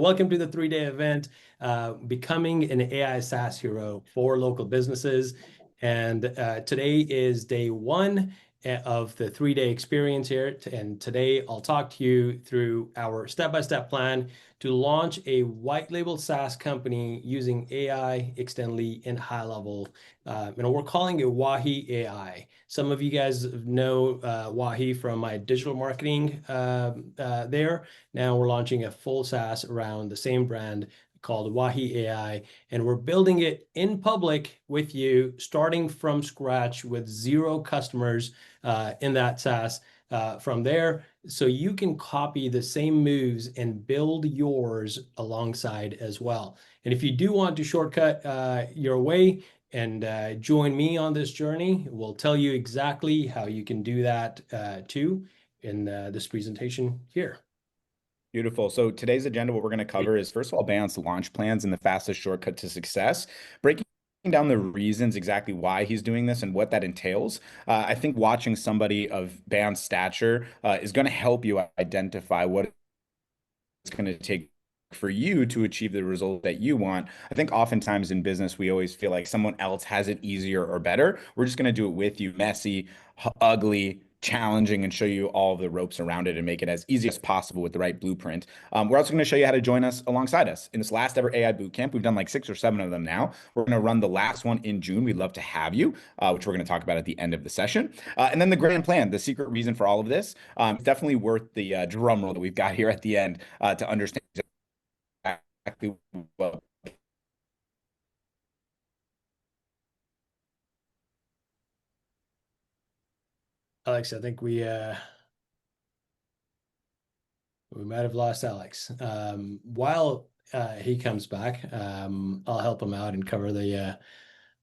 welcome to the 3-day event, Becoming an AI SaaS Hero for Local Businesses. And today is day one of the 3-day experience here. And today I'll talk to you through our step-by-step plan to launch a white label SaaS company using AI, extendly, and HighLevel. We're calling it Wahi AI. Some of you guys know Wahi from my digital marketing there. Now we're launching a full SaaS around the same brand called Wahi AI, and we're building it in public with you, starting from scratch with 0 customers in that SaaS from there. So you can copy the same moves and build yours alongside as well. And if you do want to shortcut your way and join me on this journey, we'll tell you exactly how you can do that too in this presentation here. Beautiful. So today's agenda, what we're going to cover is, first of all, Bam's launch plans and the fastest shortcut to success, breaking down the reasons exactly why he's doing this and what that entails. I think watching somebody of Bam's stature is going to help you identify what it's going to take for you to achieve the result that you want. I think oftentimes in business, we always feel like someone else has it easier or better. We're just going to do it with you, messy, ugly, challenging, and show you all of the ropes around it and make it as easy as possible with the right blueprint. We're also going to show you how to join us alongside us in this last ever AI bootcamp. We've done like 6 or 7 of them now. We're going to run the last one in June. We'd love to have you, which we're going to talk about at the end of the session. And then the grand plan, the secret reason for all of this, it's definitely worth the drum roll that we've got here at the end to understand exactly what. Alex, I think we might have lost Alex. While he comes back, I'll help him out and cover the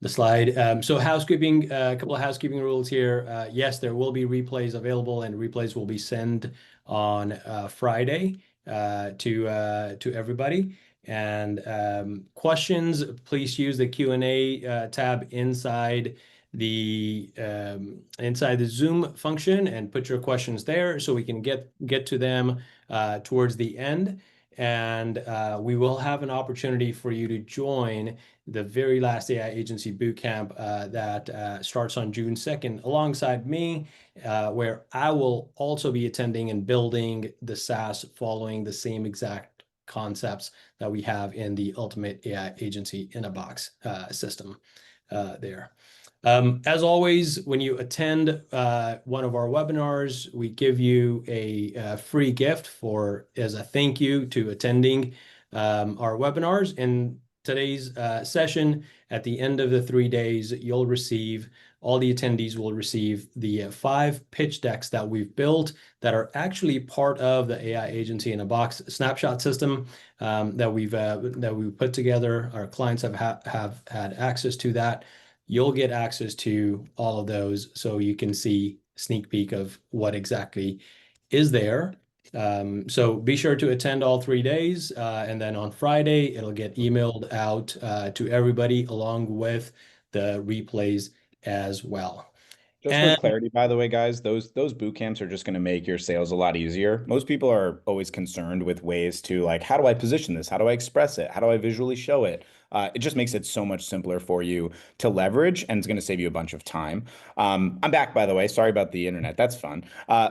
slide. So housekeeping, a couple of housekeeping rules here. Yes, there will be replays available, and replays will be sent on Friday to everybody. And questions, please use the Q&A tab inside the Zoom function and put your questions there so we can get to them towards the end. And we will have an opportunity for you to join the very last AI Agency Bootcamp that starts on June 2nd alongside me, where I will also be attending and building the SaaS following the same exact concepts that we have in the Ultimate AI Agency in a Box system there. As always, when you attend one of our webinars, we give you a free gift as a thank you to attending our webinars. In today's session, at the end of the 3 days, all the attendees will receive the 5 pitch decks that we've built that are actually part of the AI Agency in a Box snapshot system that we've put together. Our clients have had access to that. You'll get access to all of those so you can see a sneak peek of what exactly is there. So be sure to attend all 3 days. And then on Friday, it'll get emailed out to everybody along with the replays as well. Just for clarity, by the way, guys, those boot camps are just going to make your sales a lot easier. Most people are always concerned with ways to, like, how do I position this? How do I express it? How do I visually show it? It just makes it so much simpler for you to leverage, and it's going to save you a bunch of time. I'm back, by the way. Sorry about the internet. That's fun.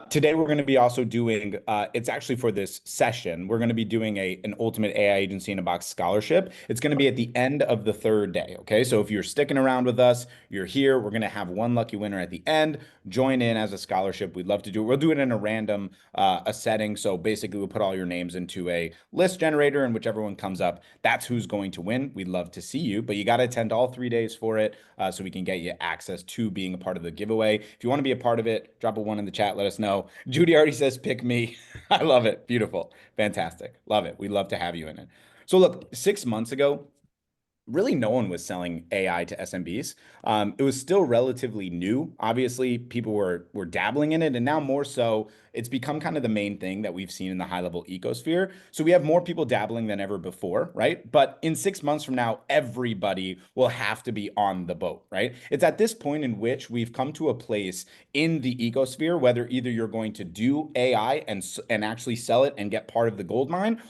Today, we're going to be also doing, it's actually for this session, we're going to be doing an Ultimate AI Agency in a Box scholarship. It's going to be at the end of the 3rd day, okay? So if you're sticking around with us, you're here, we're going to have one lucky winner at the end. Join in as a scholarship. We'd love to do it. We'll do it in a random a setting. So basically, we'll put all your names into a list generator, and whichever one comes up, that's who's going to win. We'd love to see you, but you got to attend all 3 days for it so we can get you access to being a part of the giveaway. If you want to be a part of it, drop a 1 in the chat. Let us know. Judy already says, pick me. I love it. Beautiful. Fantastic. Love it. We'd love to have you in it. So look, 6 months ago, really no one was selling AI to SMBs. It was still relatively new. Obviously, people were dabbling in it, and now more so, it's become kind of the main thing that we've seen in the high-level ecosphere. So we have more people dabbling than ever before, right? But in 6 months from now, everybody will have to be on the boat, right? It's at this point in which we've come to a place in the ecosphere, whether either you're going to do AI and actually sell it and get part of the gold mine,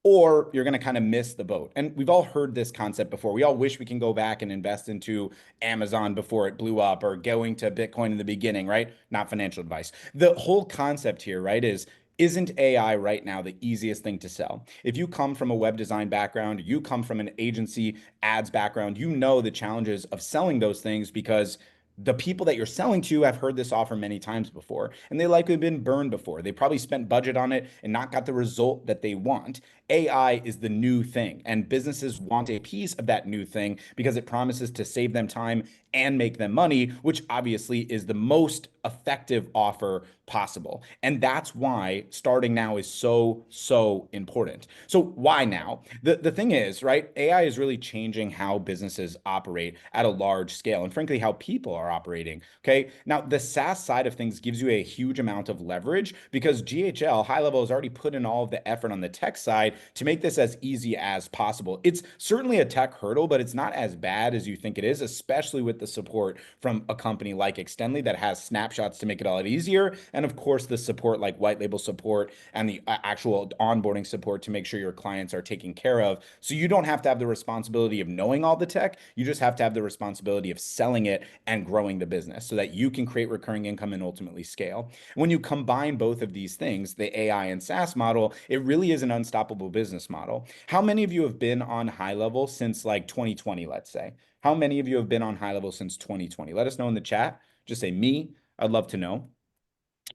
or you're going to kind of miss the boat. And we've all heard this concept before. We all wish we can go back and invest into Amazon before it blew up or going to Bitcoin in the beginning, right? Not financial advice. The whole concept here, right, is isn't AI right now the easiest thing to sell? If you come from a web design background, you come from an agency ads background, you know the challenges of selling those things because the people that you're selling to have heard this offer many times before, and they likely been burned before. They probably spent budget on it and not got the result that they want. AI is the new thing, and businesses want a piece of that new thing because it promises to save them time and make them money, which obviously is the most effective offer possible. And that's why starting now is so, so important. So why now? The thing is, right, AI is really changing how businesses operate at a large scale and frankly, how people are operating. Okay. Now, the SaaS side of things gives you a huge amount of leverage because GHL, HighLevel, has already put in all of the effort on the tech side to make this as easy as possible. It's certainly a tech hurdle, but it's not as bad as you think it is, especially with the support from a company like Extendly that has snapshots to make it a lot easier. And of course, the support like white label support and the actual onboarding support to make sure your clients are taken care of. So you don't have to have the responsibility of knowing all the tech. You just have to have the responsibility of selling it and growing the business so that you can create recurring income and ultimately scale. When you combine both of these things, the AI and SaaS model, it really is an unstoppable business model. How many of you have been on HighLevel since like 2020, let's say? How many of you have been on HighLevel since 2020? Let us know in the chat. Just say me. I'd love to know.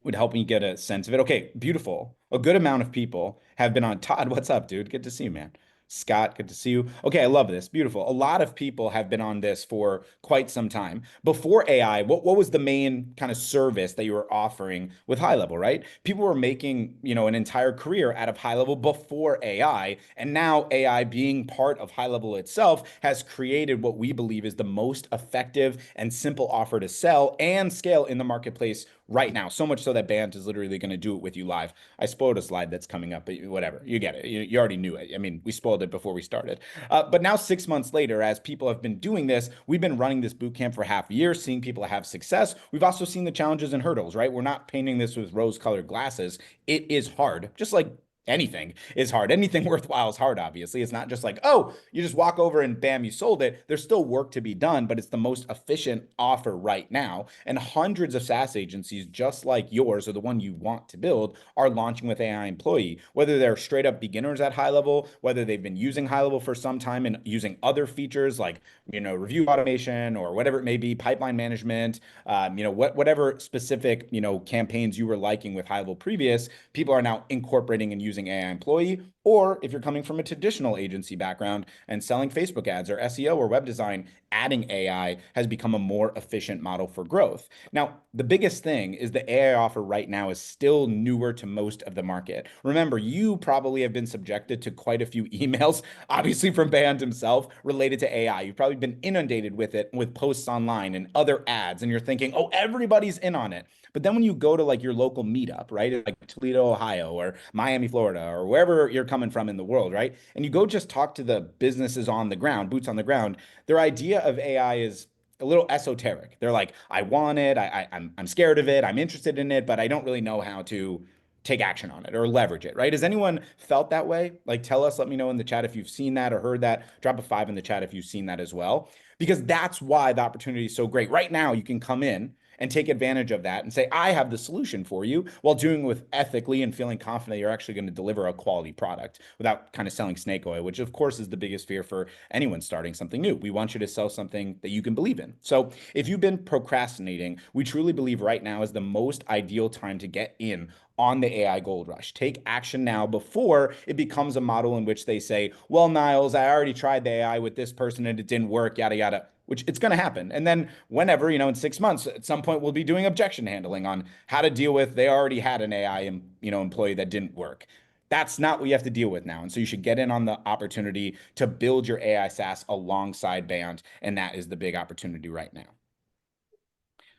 Would help me get a sense of it. Okay, beautiful. A good amount of people have been on. Todd, what's up, dude? Good to see you, man. Scott, good to see you. Okay, I love this. Beautiful. A lot of people have been on this for quite some time. Before AI, what was the main kind of service that you were offering with HighLevel, right? People were making, an entire career out of HighLevel before AI, and now AI being part of HighLevel itself has created what we believe is the most effective and simple offer to sell and scale in the marketplace right now. So much so that Bant is literally going to do it with you live. I spoiled a slide that's coming up, but whatever. You get it. You already knew it. I mean, we spoiled it before we started. But now, 6 months later, as people have been doing this, we've been running this bootcamp for half a year, seeing people have success. We've also seen the challenges and hurdles, right? We're not painting this with rose-colored glasses. It is hard, just like anything is hard. Anything worthwhile is hard, obviously. It's not just like, oh, you just walk over and bam, you sold it. There's still work to be done, but it's the most efficient offer right now. And hundreds of SaaS agencies, just like yours or the one you want to build, are launching with AI employee, whether they're straight up beginners at HighLevel, whether they've been using HighLevel for some time and using other features like, review automation or whatever it may be, pipeline management, whatever specific, campaigns you were liking with HighLevel previous, people are now incorporating and using AI employee. Or if you're coming from a traditional agency background and selling Facebook ads or SEO or web design, adding AI has become a more efficient model for growth. Now, the biggest thing is the AI offer right now is still newer to most of the market. Remember, you probably have been subjected to quite a few emails, obviously from Band himself, related to AI. You've probably been inundated with it with posts online and other ads, and you're thinking, oh, everybody's in on it. But then when you go to like your local meetup, right, like Toledo, Ohio, or Miami, Florida, or wherever you're coming from in the world, right, and you go just talk to the businesses on the ground, boots on the ground, their idea of AI is a little esoteric. They're like, I want it, I'm scared of it, I'm interested in it, but I don't really know how to take action on it or leverage it, right? Has anyone felt that way? Like, tell us, let me know in the chat if you've seen that or heard that. Drop a 5 in the chat if you've seen that as well, because that's why the opportunity is so great. Right now, you can come in and take advantage of that and say, I have the solution for you while doing it with ethically and feeling confident you're actually going to deliver a quality product without kind of selling snake oil, which of course is the biggest fear for anyone starting something new. We want you to sell something that you can believe in. So if you've been procrastinating, we truly believe right now is the most ideal time to get in on the AI gold rush. Take action now before it becomes a model in which they say, well, Niles, I already tried the AI with this person and it didn't work, yada, yada, which it's going to happen. And then whenever, in 6 months, at some point, we'll be doing objection handling on how to deal with, they already had an AI, employee that didn't work. That's not what you have to deal with now. And so you should get in on the opportunity to build your AI SaaS alongside Band. And that is the big opportunity right now.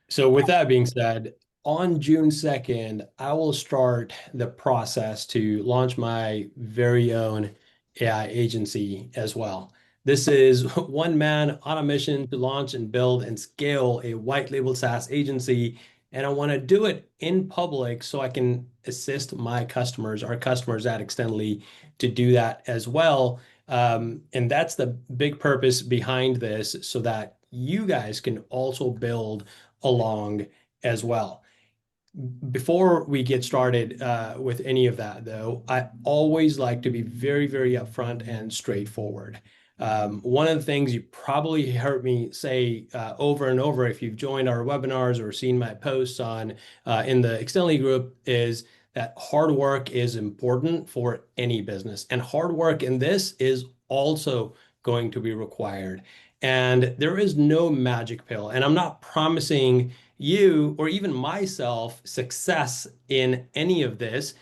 So with that being said, on June 2nd, I will start the process to launch my very own AI agency as well. This is one man on a mission to launch and build and scale a white label SaaS agency and I want to do it in public so I can assist my customers, our customers at Extendly, to do that as well. And that's the big purpose behind this, so that you guys can also build along as well. Before we get started with any of that, though, I always like to be very, very upfront and straightforward. One of the things you probably heard me say over and over, if you've joined our webinars or seen my posts on in the Extendly group, is that hard work is important for any business, and hard work in this is also going to be required. And there is no magic pill, and I'm not promising you or even myself success in any of this.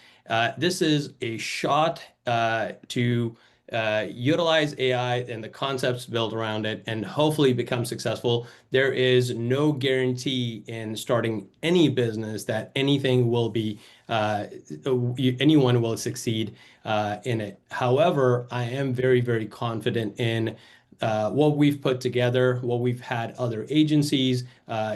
This is a shot to utilize AI and the concepts built around it and hopefully become successful. There is no guarantee in starting any business that anything will be, anyone will succeed in it. However, I am very, very confident in what we've put together, what we've had other agencies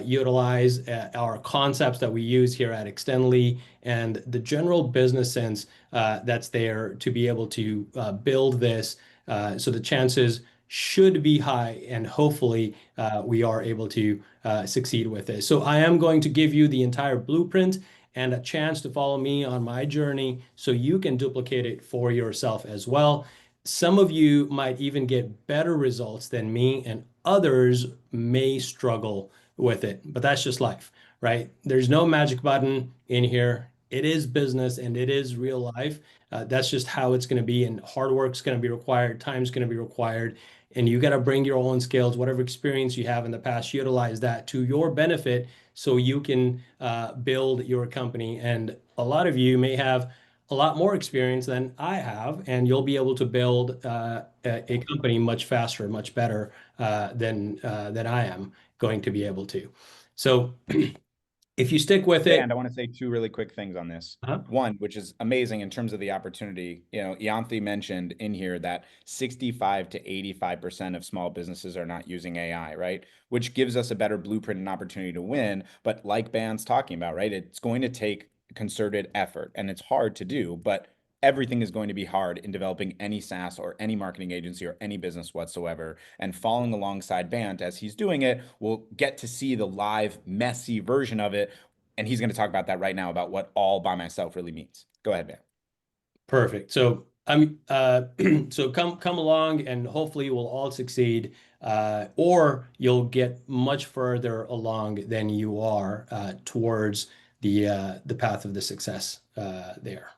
utilize, our concepts that we use here at Extendly, and the general business sense that's there to be able to build this. So the chances should be high, and hopefully we are able to succeed with this. So I am going to give you the entire blueprint and a chance to follow me on my journey so you can duplicate it for yourself as well. Some of you might even get better results than me, and others may struggle with it, but that's just life, right? There's no magic button in here. It is business and it is real life. That's just how it's going to be, and hard work's going to be required, time's going to be required, and you got to bring your own skills, whatever experience you have in the past, utilize that to your benefit so you can build your company. And a lot of you may have a lot more experience than I have, and you'll be able to build a company much faster, much better than I am going to be able to. So if you stick with it. And I want to say two really quick things on this. Uh-huh. One, which is amazing in terms of the opportunity. You know, Yanthi mentioned in here that 65 to 85% of small businesses are not using AI, right? Which gives us a better blueprint and opportunity to win. But like Ban's talking about, right? It's going to take concerted effort and it's hard to do, but everything is going to be hard in developing any SaaS or any marketing agency or any business whatsoever. And following alongside Bant as he's doing it, we'll get to see the live, messy version of it. And he's going to talk about that right now, about what all by myself really means. Go ahead, Bant. Perfect. So so come along, and hopefully we'll all succeed, or you'll get much further along than you are towards the path of the success there.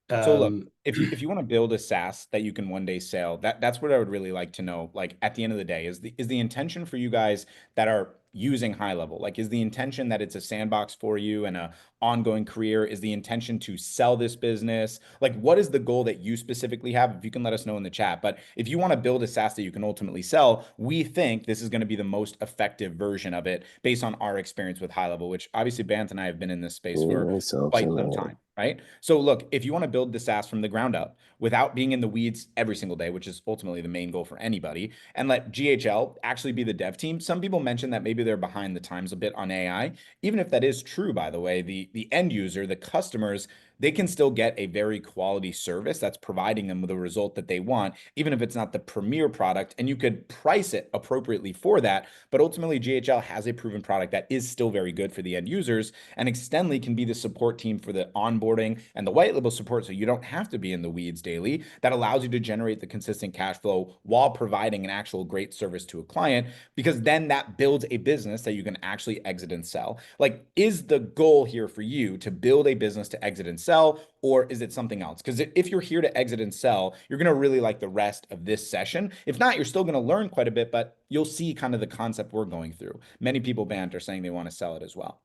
So look, Um, if you want to build a SaaS that you can one day sell, that's what I would really like to know. Like at the end of the day, is the intention for you guys that are using HighLevel? Like, is the intention that it's a sandbox for you and a ongoing career? Is the intention to sell this business? Like, what is the goal that you specifically have? If you can let us know in the chat. But if you want to build a SaaS that you can ultimately sell, we think this is going to be the most effective version of it based on our experience with HighLevel, which obviously Bant and I have been in this space for quite some time. Right. So look, if you want to build the SaaS from the ground up without being in the weeds every single day, which is ultimately the main goal for anybody, and let GHL actually be the dev team. Some people mention that maybe they're behind the times a bit on AI. Even if that is true, by the way, the end user, the customers, they can still get a very quality service that's providing them with a result that they want, even if it's not the premier product, and you could price it appropriately for that. But ultimately, GHL has a proven product that is still very good for the end users, and Extendly can be the support team for the onboarding and the white label support, so you don't have to be in the weeds daily. That allows you to generate the consistent cash flow while providing an actual great service to a client, because then that builds a business that you can actually exit and sell. Like, is the goal here for you to build a business to exit and sell, or is it something else? Because if you're here to exit and sell, you're going to really like the rest of this session. If not, you're still going to learn quite a bit, but you'll see kind of the concept we're going through. Many people, Bant, are saying they want to sell it as well.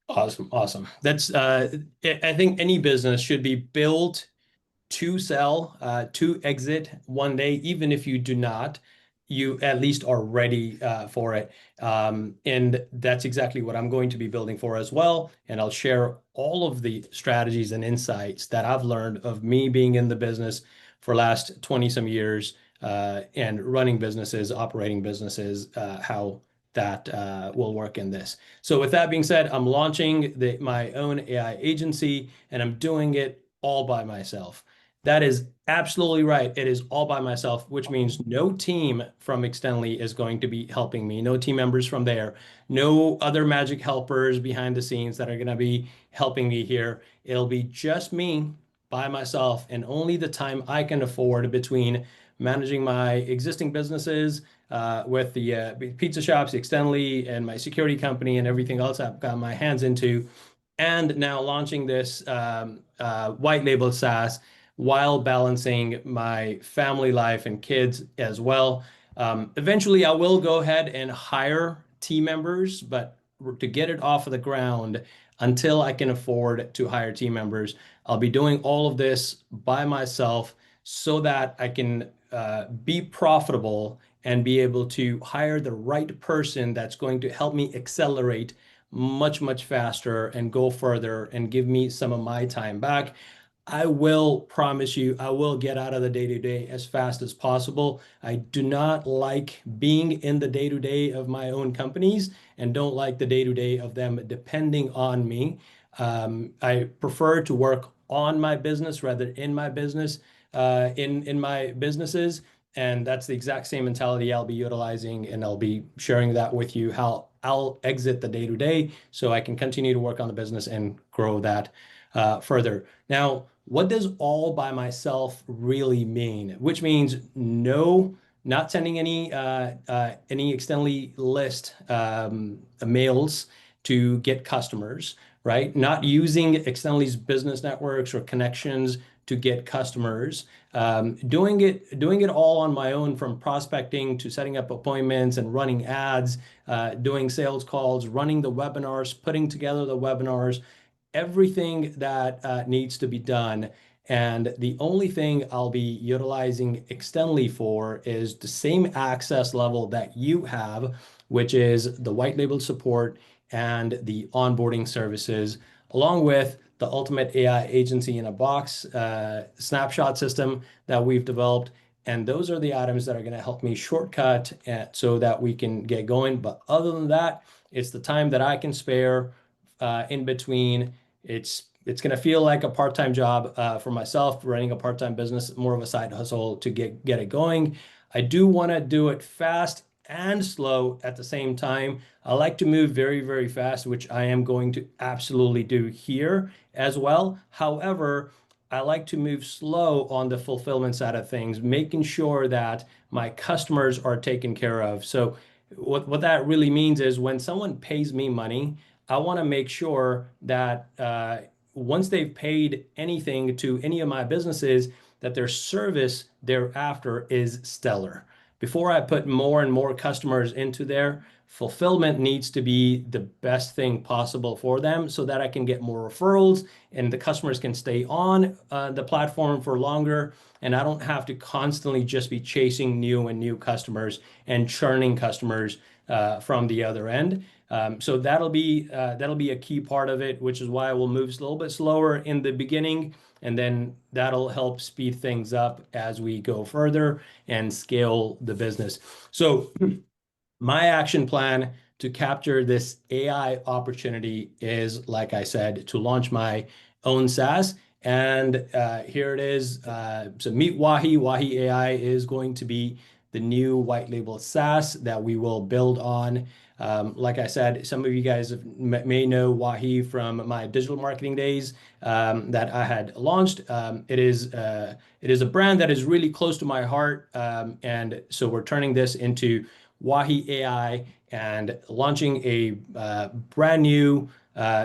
Awesome, awesome. That's I think any business should be built to sell, to exit one day, even if you do not, you at least are ready for it. And that's exactly what I'm going to be building for as well. And I'll share all of the strategies and insights that I've learned of me being in the business for last 20 some years and running businesses, operating businesses, how that will work in this. So with that being said, I'm launching my own AI agency, and I'm doing it all by myself. That is absolutely right. It is all by myself, which means no team from Extendly is going to be helping me. No team members from there. No other magic helpers behind the scenes that are going to be helping me here. It'll be just me by myself, and only the time I can afford between managing my existing businesses with the pizza shops, Extendly, and my security company and everything else I've got my hands into, and now launching this white label SaaS while balancing my family life and kids as well. Eventually, I will go ahead and hire team members, but to get it off of the ground, until I can afford to hire team members, I'll be doing all of this by myself so that I can be profitable and be able to hire the right person that's going to help me accelerate much, much faster and go further and give me some of my time back. I will promise you, I will get out of the day-to-day as fast as possible. I do not like being in the day-to-day of my own companies and don't like the day-to-day of them depending on me. I prefer to work on my business rather in my business, in my businesses. And that's the exact same mentality I'll be utilizing, and I'll be sharing that with you, how I'll exit the day-to-day so I can continue to work on the business and grow that further. Now, what does all by myself really mean? Which means no, not sending any externally list mails to get customers, right? Not using externally's business networks or connections to get customers. Doing it all on my own, from prospecting to setting up appointments and running ads, doing sales calls, running the webinars, putting together the webinars, everything that needs to be done. And the only thing I'll be utilizing Extendly for is the same access level that you have, which is the white label support and the onboarding services, along with the ultimate AI agency in a box snapshot system that we've developed. And those are the items that are going to help me shortcut so that we can get going. But other than that, it's the time that I can spare in between. It's going to feel like a part-time job for myself, running a part-time business, more of a side hustle to get it going. I do want to do it fast and slow at the same time. I like to move very, very fast, which I am going to absolutely do here as well. However, I like to move slow on the fulfillment side of things, making sure that my customers are taken care of. So what that really means is when someone pays me money, I want to make sure that once they've paid anything to any of my businesses, that their service thereafter is stellar. Before I put more and more customers into there, fulfillment needs to be the best thing possible for them so that I can get more referrals and the customers can stay on the platform for longer. And I don't have to constantly just be chasing new and new customers and churning customers from the other end. So that'll be a key part of it, which is why we'll move a little bit slower in the beginning, and then that'll help speed things up as we go further and scale the business. So my action plan to capture this AI opportunity is, like I said, to launch my own SaaS. And here it is. So meet Wahi. Wahi AI is going to be the new white label SaaS that we will build on. Like I said, some of you guys may know Wahi from my digital marketing days that I had launched. It is a brand that is really close to my heart. And so we're turning this into Wahi AI and launching a brand new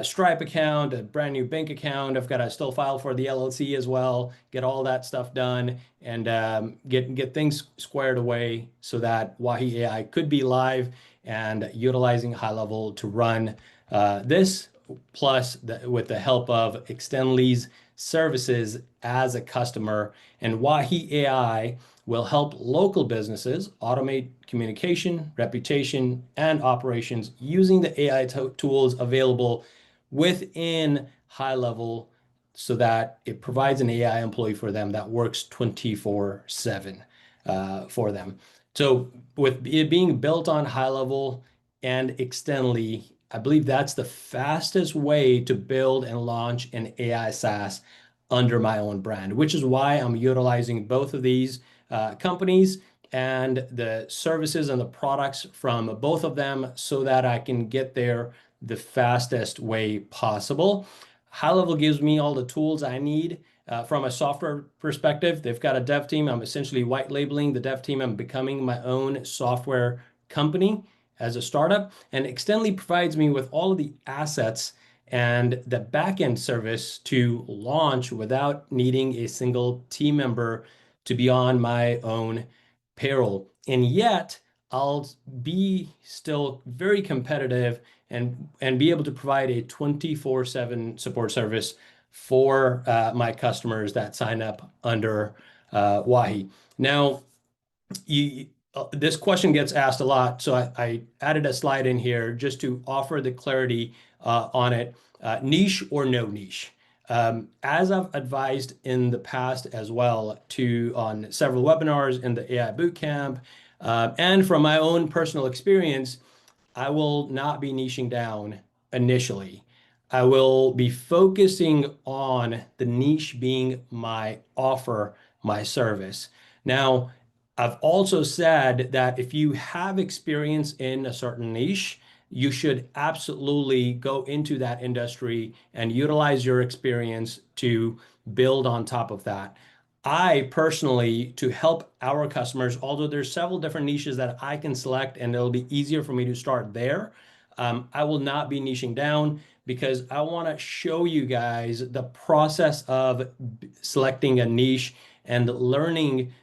Stripe account, a brand new bank account. I've got to still file for the LLC as well, get all that stuff done, and get things squared away so that Wahi AI could be live and utilizing HighLevel to run this, plus with the help of Extendly's services as a customer. And Wahi AI will help local businesses automate communication, reputation, and operations using the AI tools available within HighLevel so that it provides an AI employee for them that works 24/7 for them. So with it being built on HighLevel, and Extendly. I believe that's the fastest way to build and launch an AI SaaS under my own brand, which is why I'm utilizing both of these companies and the services and the products from both of them so that I can get there the fastest way possible. HighLevel gives me all the tools I need from a software perspective. They've got a dev team. I'm essentially white labeling the dev team. I'm becoming my own software company as a startup. And Extendly provides me with all of the assets and the backend service to launch without needing a single team member to be on my own payroll. And yet, I'll be still very competitive and be able to provide a 24/7 support service for my customers that sign up under Wahi. Now, this question gets asked a lot, so I added a slide in here just to offer the clarity on it. Niche or no niche? As I've advised in the past as well on several webinars in the AI Bootcamp, and from my own personal experience, I will not be niching down initially. I will be focusing on the niche being my offer, my service. Now, I've also said that if you have experience in a certain niche, you should absolutely go into that industry and utilize your experience to build on top of that. I personally, to help our customers, although there's several different niches that I can select and it'll be easier for me to start there, I will not be niching down because I want to show you guys the process of selecting a niche and learning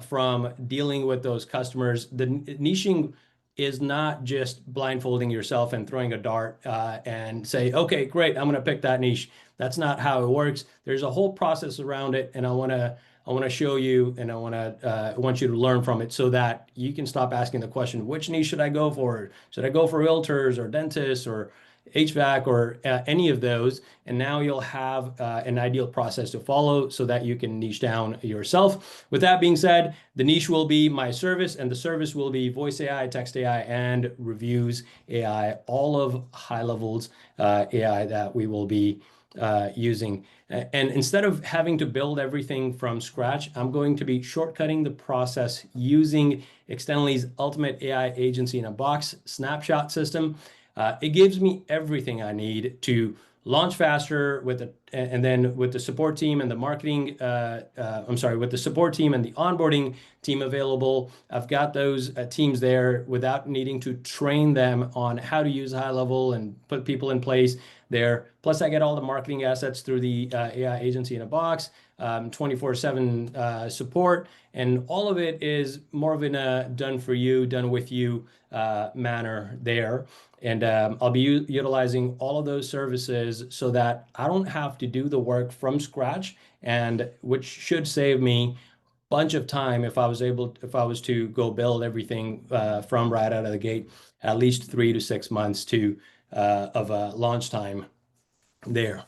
from dealing with those customers. The niching is not just blindfolding yourself and throwing a dart and say, okay, great, I'm going to pick that niche. That's not how it works. There's a whole process around it, and I want to show you, and I want you to learn from it so that you can stop asking the question, which niche should I go for? Should I go for realtors or dentists or HVAC or any of those? And now you'll have an ideal process to follow so that you can niche down yourself. With that being said, the niche will be my service, and the service will be voice AI, text AI, and reviews AI, all of HighLevel's AI that we will be using. And instead of having to build everything from scratch, I'm going to be shortcutting the process using Extendly's ultimate AI agency in a box snapshot system. It gives me everything I need to launch faster and then with the support team and the marketing, with the support team and the onboarding team available, I've got those teams there without needing to train them on how to use HighLevel and put people in place there. Plus, I get all the marketing assets through the AI agency in a box, 24/7 support, and all of it is more of in a done for you, done with you manner there. And I'll be utilizing all of those services so that I don't have to do the work from scratch, and which should save me a bunch of time if I was to go build everything from right out of the gate, at least 3 to 6 months of launch time there.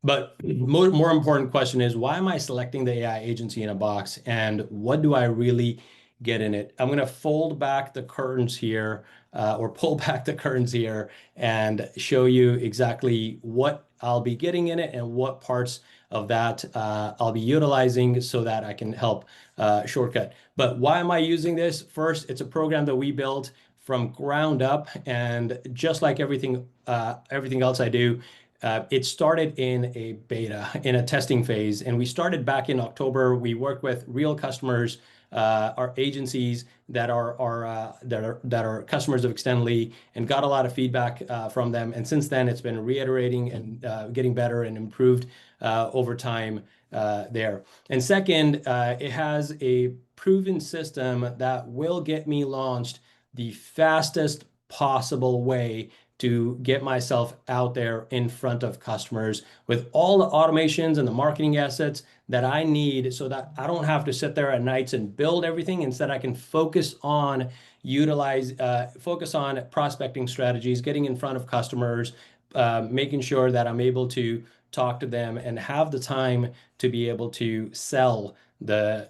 But more important question is, why am I selecting the AI agency in a box, and what do I really get in it? I'm going to fold back the curtains here, or pull back the curtains here, and show you exactly what I'll be getting in it and what parts of that I'll be utilizing so that I can help shortcut. But why am I using this? First, it's a program that we built from ground up, and just like everything else I do, it started in a beta, in a testing phase, and we started back in October. We worked with real customers, our agencies that are customers of Extendly, and got a lot of feedback from them. And since then, it's been reiterating and getting better and improved over time there. And second, it has a proven system that will get me launched the fastest possible way to get myself out there in front of customers with all the automations and the marketing assets that I need so that I don't have to sit there at nights and build everything. Instead, I can focus on prospecting strategies, getting in front of customers, making sure that I'm able to talk to them and have the time to be able to sell the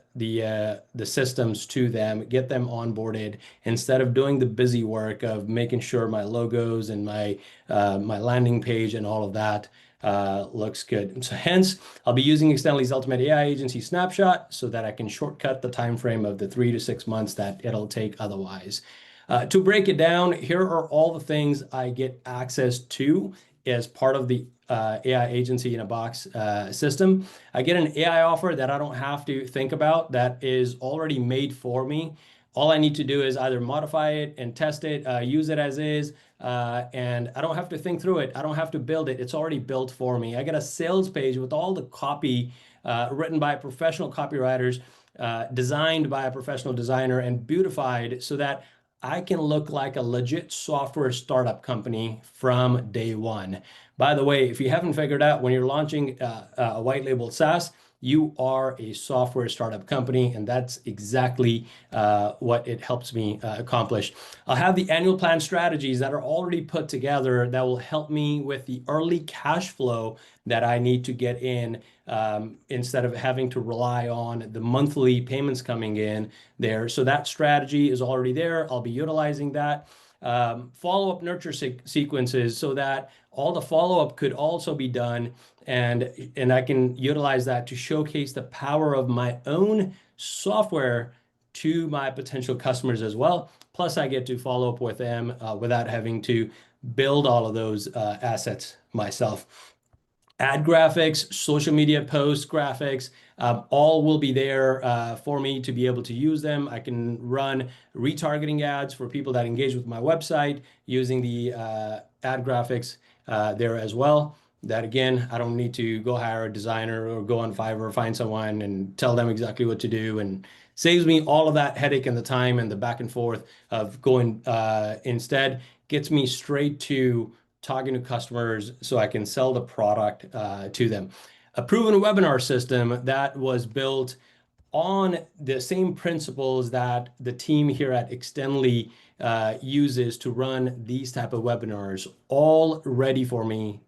systems to them, get them onboarded instead of doing the busy work of making sure my logos and my landing page and all of that looks good. So hence, I'll be using Extendly's Ultimate AI Agency Snapshot so that I can shortcut the time frame of the 3 to 6 months that it'll take otherwise. To break it down, here are all the things I get access to as part of the AI agency in a box system. I get an AI offer that I don't have to think about, that is already made for me. All I need to do is either modify it and test it, use it as is, and I don't have to think through it. I don't have to build it. It's already built for me. I get a sales page with all the copy written by professional copywriters, designed by a professional designer, and beautified so that I can look like a legit software startup company from day one. By the way, if you haven't figured out, when you're launching a white label SaaS, you are a software startup company, and that's exactly what it helps me accomplish. I'll have the annual plan strategies that are already put together that will help me with the early cash flow that I need to get in, instead of having to rely on the monthly payments coming in there. So that strategy is already there. I'll be utilizing that. Follow-up nurture sequences so that all the follow-up could also be done, and I can utilize that to showcase the power of my own software to my potential customers as well. Plus, I get to follow up with them without having to build all of those assets myself. Ad graphics, social media posts, graphics, all will be there for me to be able to use them. I can run retargeting ads for people that engage with my website using the ad graphics there as well. That again, I don't need to go hire a designer or go on Fiverr, find someone and tell them exactly what to do, and saves me all of that headache and the time and the back and forth of going. Instead, gets me straight to talking to customers so I can sell the product to them. A proven webinar system that was built on the same principles that the team here at Extendly uses to run these type of webinars, all ready for me,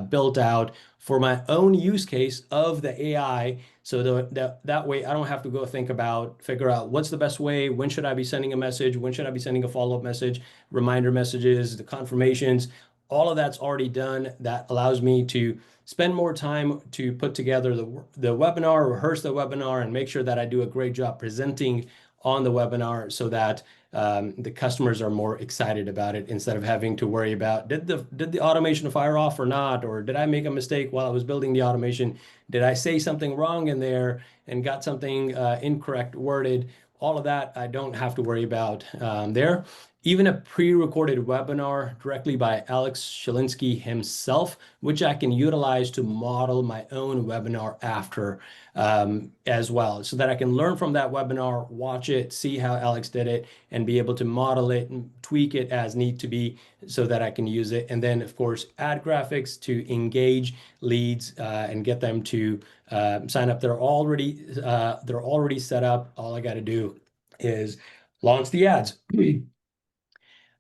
built out for my own use case of the AI. So that way I don't have to go figure out what's the best way, when should I be sending a message, when should I be sending a follow-up message, reminder messages, the confirmations. All of that's already done. That allows me to spend more time to put together the webinar, rehearse the webinar, and make sure that I do a great job presenting on the webinar so that the customers are more excited about it, instead of having to worry about did the automation fire off or not, or did I make a mistake while I was building the automation? Did I say something wrong in there and got something incorrect worded? All of that I don't have to worry about there. Even a pre-recorded webinar directly by Alex Shalinsky himself, which I can utilize to model my own webinar after as well, so that I can learn from that webinar, watch it, see how Alex did it, and be able to model it and tweak it as need to be so that I can use it. And then, of course, ad graphics to engage leads and get them to sign up. They're already set up. All I got to do is launch the ads.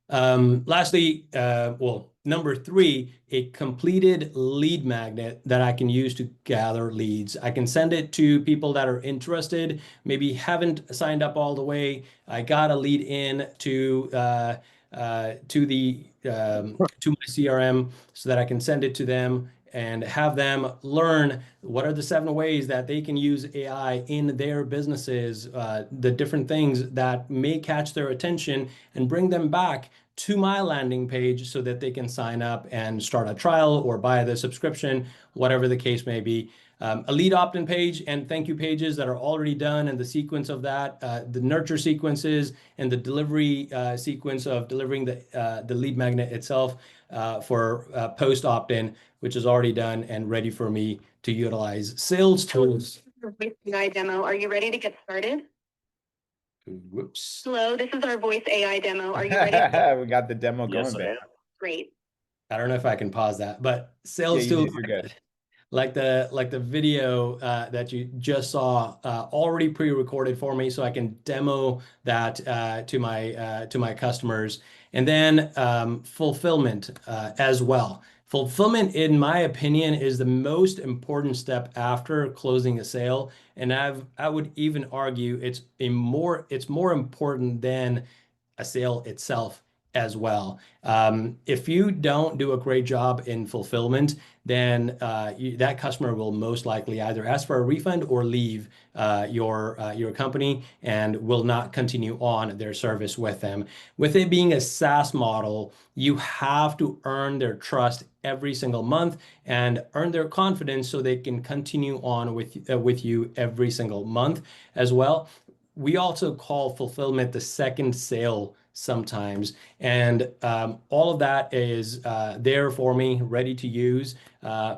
Lastly, well, number 3, a completed lead magnet that I can use to gather leads. I can send it to people that are interested, maybe haven't signed up all the way. I got a lead in to my CRM so that I can send it to them and have them learn what are the 7 ways that they can use AI in their businesses, the different things that may catch their attention and bring them back to my landing page so that they can sign up and start a trial or buy the subscription, whatever the case may be. A lead opt-in page and thank you pages that are already done, and the sequence of that, the nurture sequences and the delivery sequence of delivering the lead magnet itself for post opt-in, which is already done and ready for me to utilize. Sales tools. Voice AI demo. Are you ready to get started? Whoops. Hello, this is our voice AI demo. Are you ready? We got the demo Yes, going, I babe. am. Great. I don't know if I can pause that, but sales Yeah, tools, you're good. like the video that you just saw, already pre-recorded for me, so I can demo that to my customers, and then fulfillment as well. Fulfillment, in my opinion, is the most important step after closing a sale, and I would even argue it's more important than a sale itself as well. If you don't do a great job in fulfillment, then that customer will most likely either ask for a refund or leave your company and will not continue on their service with them. With it being a SaaS model, you have to earn their trust every single month and earn their confidence so they can continue on with you every single month as well. We also call fulfillment the second sale sometimes. And all of that is there for me, ready to use.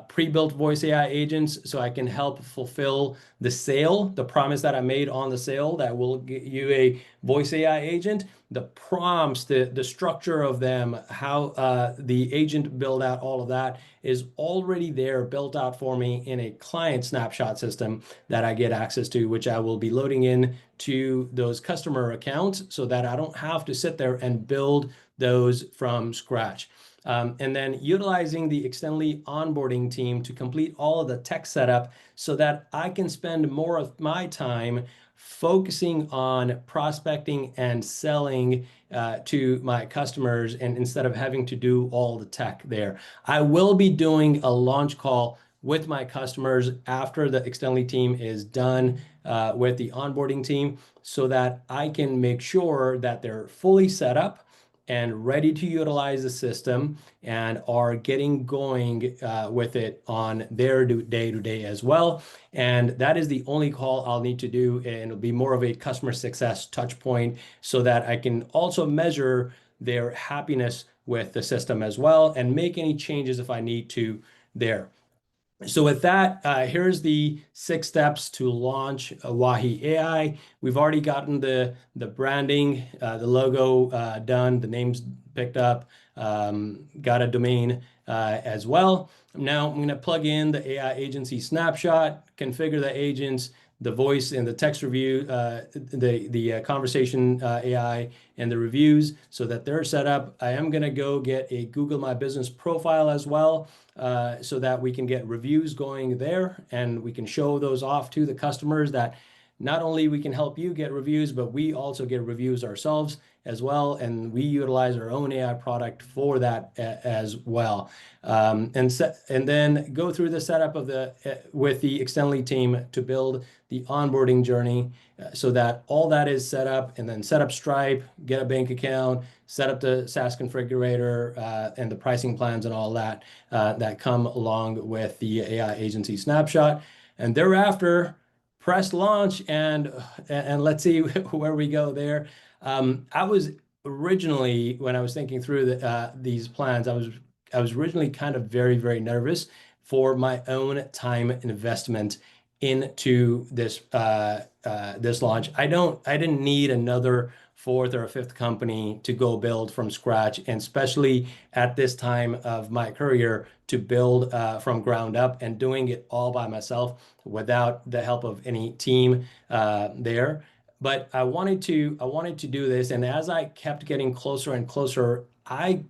Pre-built voice AI agents so I can help fulfill the sale, the promise that I made on the sale that will get you a voice AI agent, the prompts, the structure of them, how the agent build out, all of that is already there, built out for me in a client snapshot system that I get access to, which I will be loading in to those customer accounts so that I don't have to sit there and build those from scratch. And then utilizing the Extendly onboarding team to complete all of the tech setup so that I can spend more of my time focusing on prospecting and selling to my customers, and instead of having to do all the tech there. I will be doing a launch call with my customers after the Extendly team is done with the onboarding team so that I can make sure that they're fully set up and ready to utilize the system and are getting going with it on their day-to-day as well. And that is the only call I'll need to do, and it'll be more of a customer success touch point so that I can also measure their happiness with the system as well and make any changes if I need to there. So with that, here's the 6 steps to launch Wahi AI. We've already gotten the branding, the logo done, the names picked up, got a domain as well. Now I'm going to plug in the AI agency snapshot, configure the agents, the voice and the text review, the conversation AI and the reviews so that they're set up. I am going to go get a Google My Business profile as well so that we can get reviews going there and we can show those off to the customers that not only we can help you get reviews, but we also get reviews ourselves as well. And we utilize our own AI product for that as well. And then go through the setup of with the Extendly team to build the onboarding journey so that all that is set up, and then set up Stripe, get a bank account, set up the SaaS configurator and the pricing plans and all that that come along with the AI agency snapshot. And thereafter, press launch and let's see where we go there. I was originally, when I was thinking through these plans, I was originally kind of very, very nervous for my own time investment into this this launch. I didn't need another 4th or a 5th company to go build from scratch, and especially at this time of my career to build from ground up and doing it all by myself without the help of any team there. But I wanted to do this, and as I kept getting closer and closer, I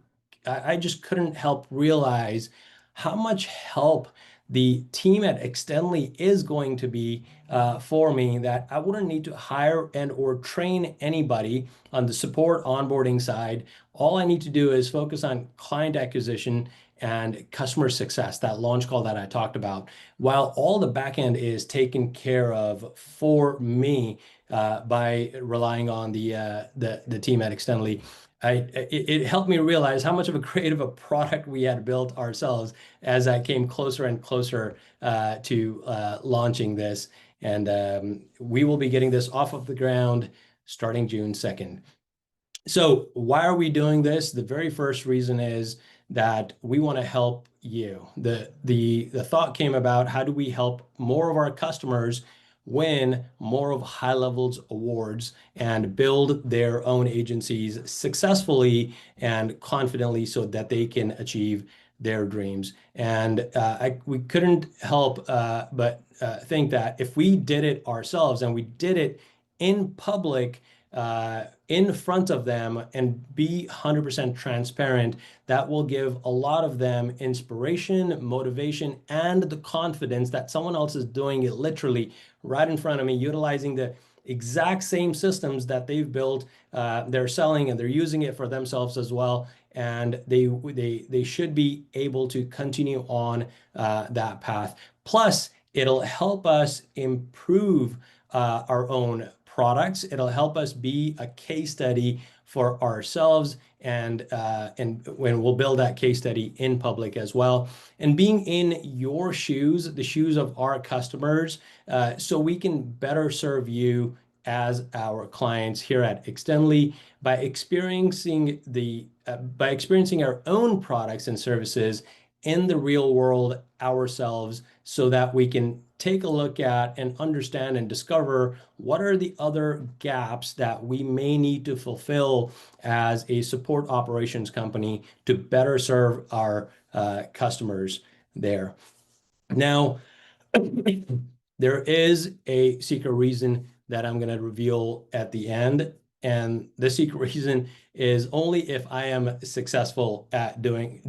just couldn't help realize how much help the team at Extendly is going to be for me, that I wouldn't need to hire and or train anybody on the support onboarding side. All I need to do is focus on client acquisition and customer success, that launch call that I talked about, while all the backend is taken care of for me by relying on the team at Extendly. It helped me realize how much of a creative a product we had built ourselves as I came closer and closer to launching this. And we will be getting this off of the ground starting June 2nd. So why are we doing this? The very first reason is that we want to help you. The thought came about, how do we help more of our customers win more of HighLevel's awards and build their own agencies successfully and confidently so that they can achieve their dreams. And we couldn't help but think that if we did it ourselves and we did it in public, in front of them and be 100% transparent, that will give a lot of them inspiration, motivation, and the confidence that someone else is doing it literally right in front of me, utilizing the exact same systems that they've built. They're selling and they're using it for themselves as well. And they should be able to continue on that path. Plus, it'll help us improve our own products. It'll help us be a case study for ourselves, and when we'll build that case study in public as well. And being in your shoes, the shoes of our customers, so we can better serve you as our clients here at Extendly by experiencing our own products and services in the real world ourselves, so that we can take a look at and understand and discover what are the other gaps that we may need to fulfill as a support operations company to better serve our customers there. Now, there is a secret reason that I'm going to reveal at the end. And the secret reason is only if I am successful at doing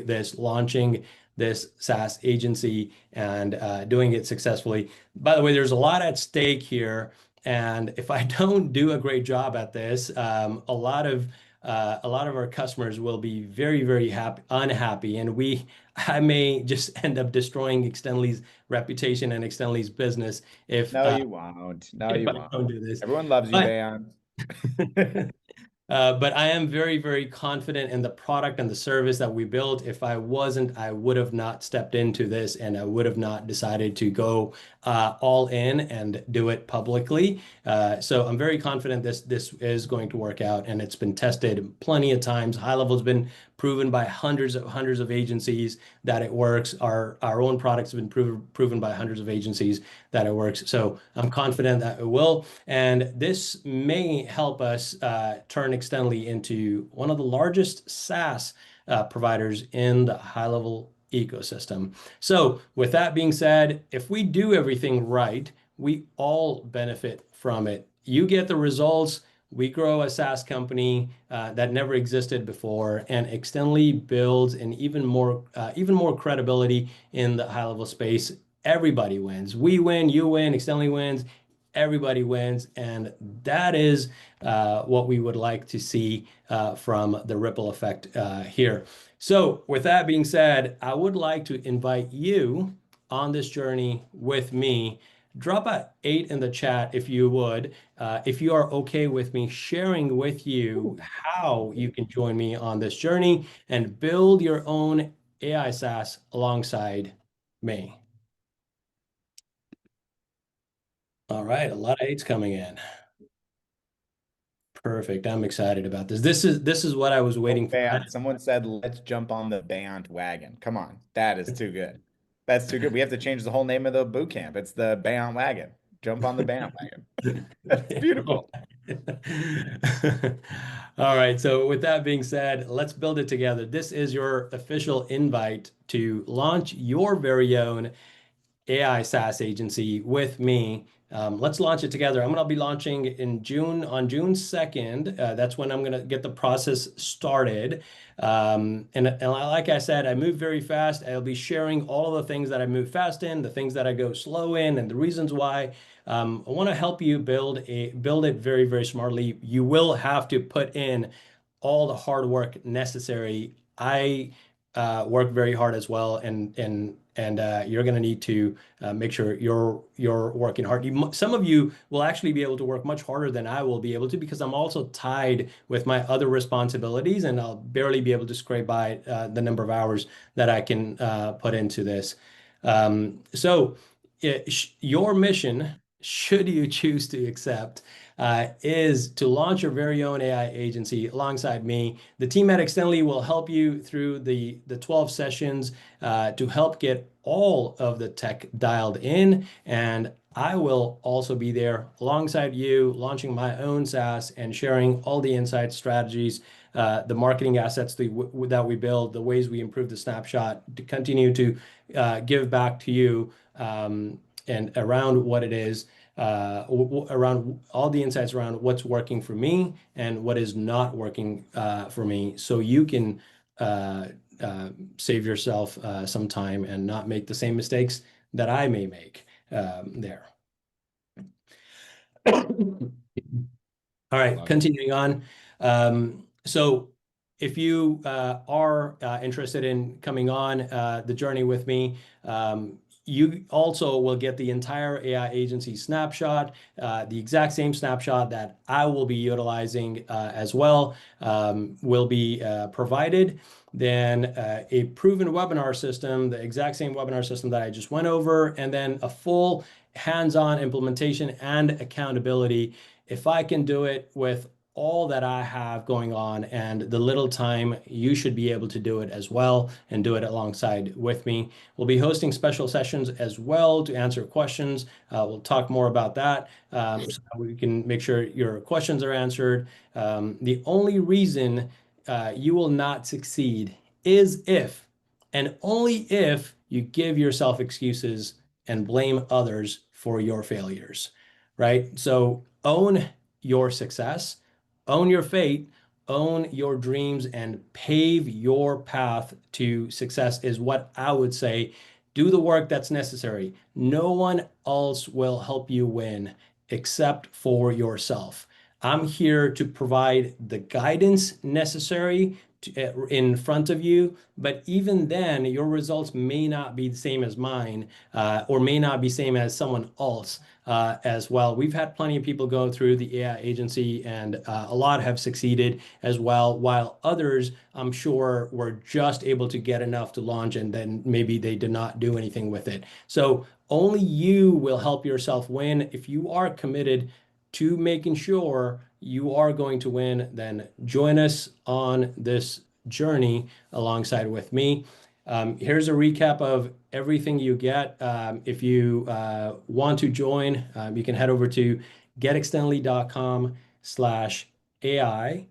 this, launching this SaaS agency and doing it successfully. By the way, there's a lot at stake here. And if I don't do a great job at this, a lot of our customers will be very, very unhappy. And I may just end up destroying Extendly's reputation and Extendly's business if No, you won't. No, you I won't. don't do this. Everyone loves you, But Bayan. but I am very, very confident in the product and the service that we built. If I wasn't, I would have not stepped into this, and I would have not decided to go all in and do it publicly. So I'm very confident this is going to work out, and it's been tested plenty of times. HighLevel's been proven by hundreds of agencies that it works. Our own products have been proven by hundreds of agencies that it works. So I'm confident that it will. And this may help us turn Extendly into one of the largest SaaS providers in the HighLevel ecosystem. So with that being said, if we do everything right, we all benefit from it. You get the results. We grow a SaaS company that never existed before, and Extendly builds an even more credibility in the HighLevel space. Everybody wins. We win, you win, Extendly wins, everybody wins, and that is what we would like to see from the ripple effect here. So with that being said, I would like to invite you on this journey with me. Drop a 8 in the chat if you would, if you are okay with me sharing with you how you can join me on this journey and build your own AI SaaS alongside me. All right, a lot of 8s coming in. Perfect. I'm excited about this. This is what I was waiting for. Someone said, let's jump on the bandwagon. Come on. That is too good. That's too good. We have to change the whole name of the bootcamp. It's the bandwagon. Jump on the bandwagon. That's beautiful. All right. So with that being said, let's build it together. This is your official invite to launch your very own AI SaaS agency with me. Let's launch it together. I'm going to be launching in June, on June 2nd. That's when I'm going to get the process started. And like I said, I move very fast. I'll be sharing all of the things that I move fast in, the things that I go slow in, and the reasons why. I want to help you build it very, very smartly. You will have to put in all the hard work necessary. I work very hard as well, and you're going to need to make sure you're working hard. Some of you will actually be able to work much harder than I will be able to, because I'm also tied with my other responsibilities, and I'll barely be able to scrape by the number of hours that I can put into this. So your mission, should you choose to accept, is to launch your very own AI agency alongside me. The team at Extendly will help you through the 12 sessions to help get all of the tech dialed in. And I will also be there alongside you, launching my own SaaS and sharing all the insights, strategies, the marketing assets that we build, the ways we improve the Snapshot to continue to give back to you and around what it is around all the insights around what's working for me and what is not working for me, so you can save yourself some time and not make the same mistakes that I may make there. All right, continuing on. So if you are interested in coming on the journey with me, you also will get the entire AI agency snapshot, the exact same snapshot that I will be utilizing as well, will be provided. Then a proven webinar system, the exact same webinar system that I just went over, and then a full hands-on implementation and accountability. If I can do it with all that I have going on and the little time, you should be able to do it as well and do it alongside with me. We'll be hosting special sessions as well to answer questions. We'll talk more about that so that we can make sure your questions are answered. The only reason you will not succeed is if, and only if, you give yourself excuses and blame others for your failures, right? So own your success, own your fate, own your dreams, and pave your path to success is what I would say. Do the work that's necessary. No one else will help you win except for yourself. I'm here to provide the guidance necessary in front of you, but even then, your results may not be the same as mine, or may not be same as someone else as well. We've had plenty of people go through the AI agency, and a lot have succeeded as well, while others, I'm sure, were just able to get enough to launch, and then maybe they did not do anything with it. So only you will help yourself win. If you are committed to making sure you are going to win, then join us on this journey alongside with me. Here's a recap of everything you get. If you want to join, you can head over to getextendly.com/AI.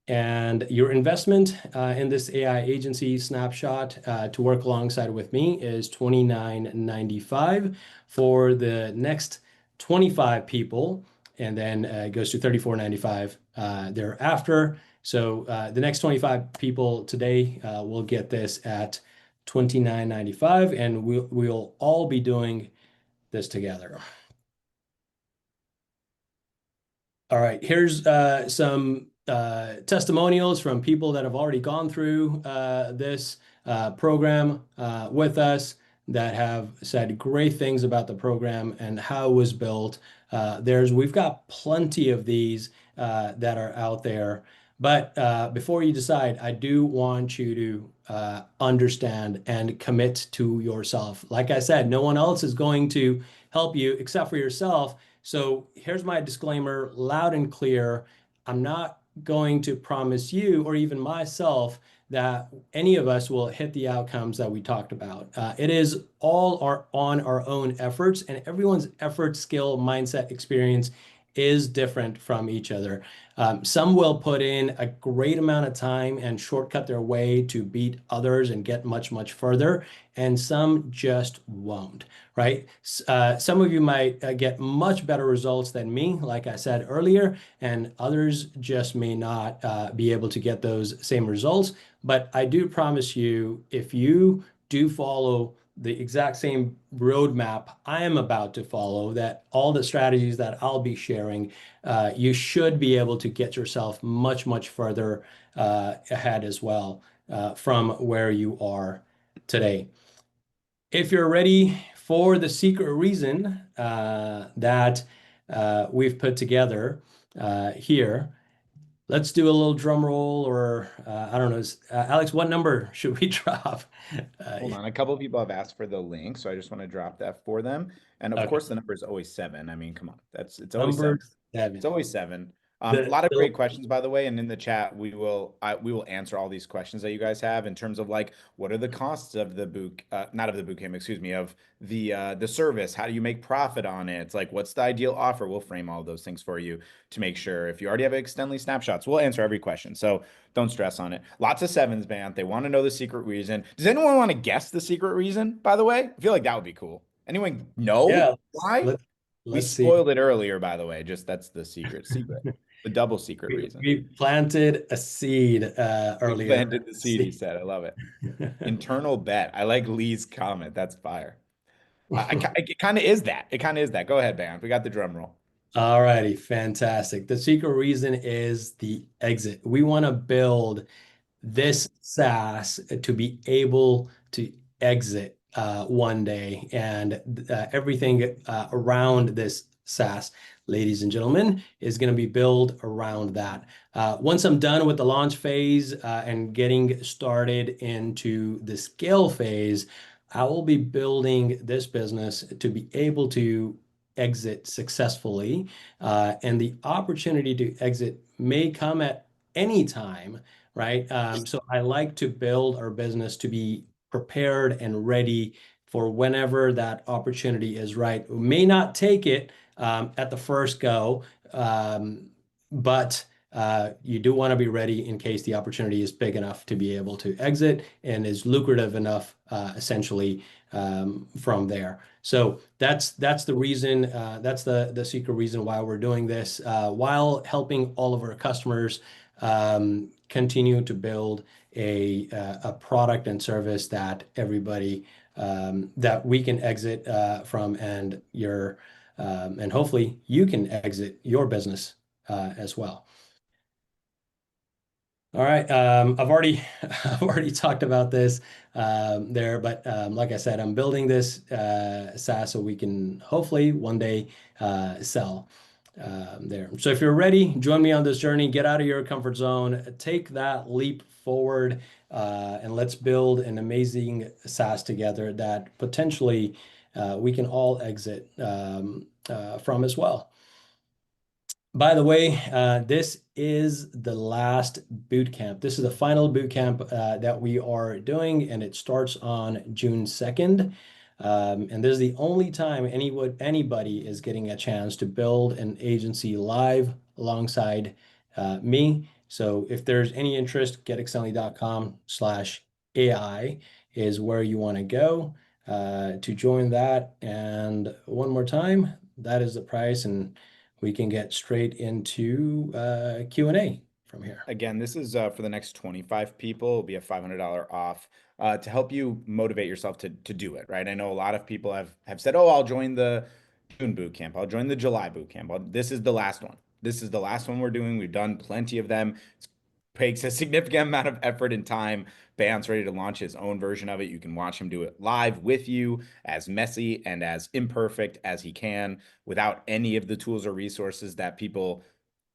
And your investment in this AI agency snapshot to work alongside with me is $29.95 for the next 25 people. And then it goes to $34.95 thereafter. So the next 25 people today will get this at $29.95, and we'll all be doing this together. All right, here's some testimonials from people that have already gone through this program with us that have said great things about the program and how it was built. We've got plenty of these that are out there. But before you decide, I do want you to understand and commit to yourself. Like I said, no one else is going to help you except for yourself. So here's my disclaimer, loud and clear. I'm not going to promise you or even myself that any of us will hit the outcomes that we talked about. It is all on our own efforts, and everyone's effort, skill, mindset, experience is different from each other. Some will put in a great amount of time and shortcut their way to beat others and get much, much further, and some just won't, right? Some of you might get much better results than me, like I said earlier, and others just may not be able to get those same results. But I do promise you, if you do follow the exact same roadmap I am about to follow, that all the strategies that I'll be sharing, you should be able to get yourself much, much further ahead as well from where you are today. If you're ready for the secret reason that we've put together here, let's do a little drum roll, or I don't know, Alex, what number should we drop? Hold on, a couple of people have asked for the link, so I just want to drop that for them. And of course, the number is always 7. I mean, come on, it's always Number 7. It's always 7. A The- lot of great questions, by the way, and in the chat we will answer all these questions that you guys have in terms of like what are the costs of the not of the bootcamp, excuse me, of the service. How do you make profit on it? It's like, what's the ideal offer? We'll frame all those things for you to make sure. If you already have Extendly snapshots, we'll answer every question. So don't stress on it. Lots of 7s, man. They want to know the secret reason. Does anyone want to guess the secret reason, by the way? I feel like that would be cool. Anyone know Yeah, why? We Let's see. spoiled it earlier, by the way. Just that's the secret. The double secret reason. We planted a seed We earlier. planted the Let's seed, he see. said. I love it. Internal bet. I like Lee's comment. That's fire. It kind of is that. It kind of is that. Go ahead, Bam. We got the drum roll. All righty, fantastic. The secret reason is the exit. We want to build this SaaS to be able to exit one day, and everything around this SaaS, ladies and gentlemen, is going to be built around that. Once I'm done with the launch phase and getting started into the scale phase, I will be building this business to be able to exit successfully. And the opportunity to exit may come at any time, right? So I like to build our business to be prepared and ready for whenever that opportunity is right. We may not take it at the first go, but you do want to be ready in case the opportunity is big enough to be able to exit and is lucrative enough, essentially, from there. So that's the reason. That's the secret reason why we're doing this, while helping all of our customers continue to build a product and service that everybody that we can exit from, and hopefully you can exit your business as well. All right, I've already I've already talked about this there, but like I said, I'm building this SaaS so we can hopefully one day sell there. So if you're ready, join me on this journey. Get out of your comfort zone, take that leap forward, and let's build an amazing SaaS together that potentially we can all exit from as well. By the way, this is the last bootcamp. This is the final bootcamp that we are doing, and it starts on June 2nd. And this is the only time anybody is getting a chance to build an agency live alongside me. So if there's any interest, getexcelling.com/AI is where you want to go to join that. And one more time, that is the price, and we can get straight into Q&A from here. Again, this is for the next 25 people. It'll be a $500 off to help you motivate yourself to do it, right? I know a lot of people have said, oh, I'll join the June boot camp. I'll join the July boot camp. This is the last one. This is the last one we're doing. We've done plenty of them. It takes a significant amount of effort and time. Bam's ready to launch his own version of it. You can watch him do it live with you, as messy and as imperfect as he can, without any of the tools or resources that people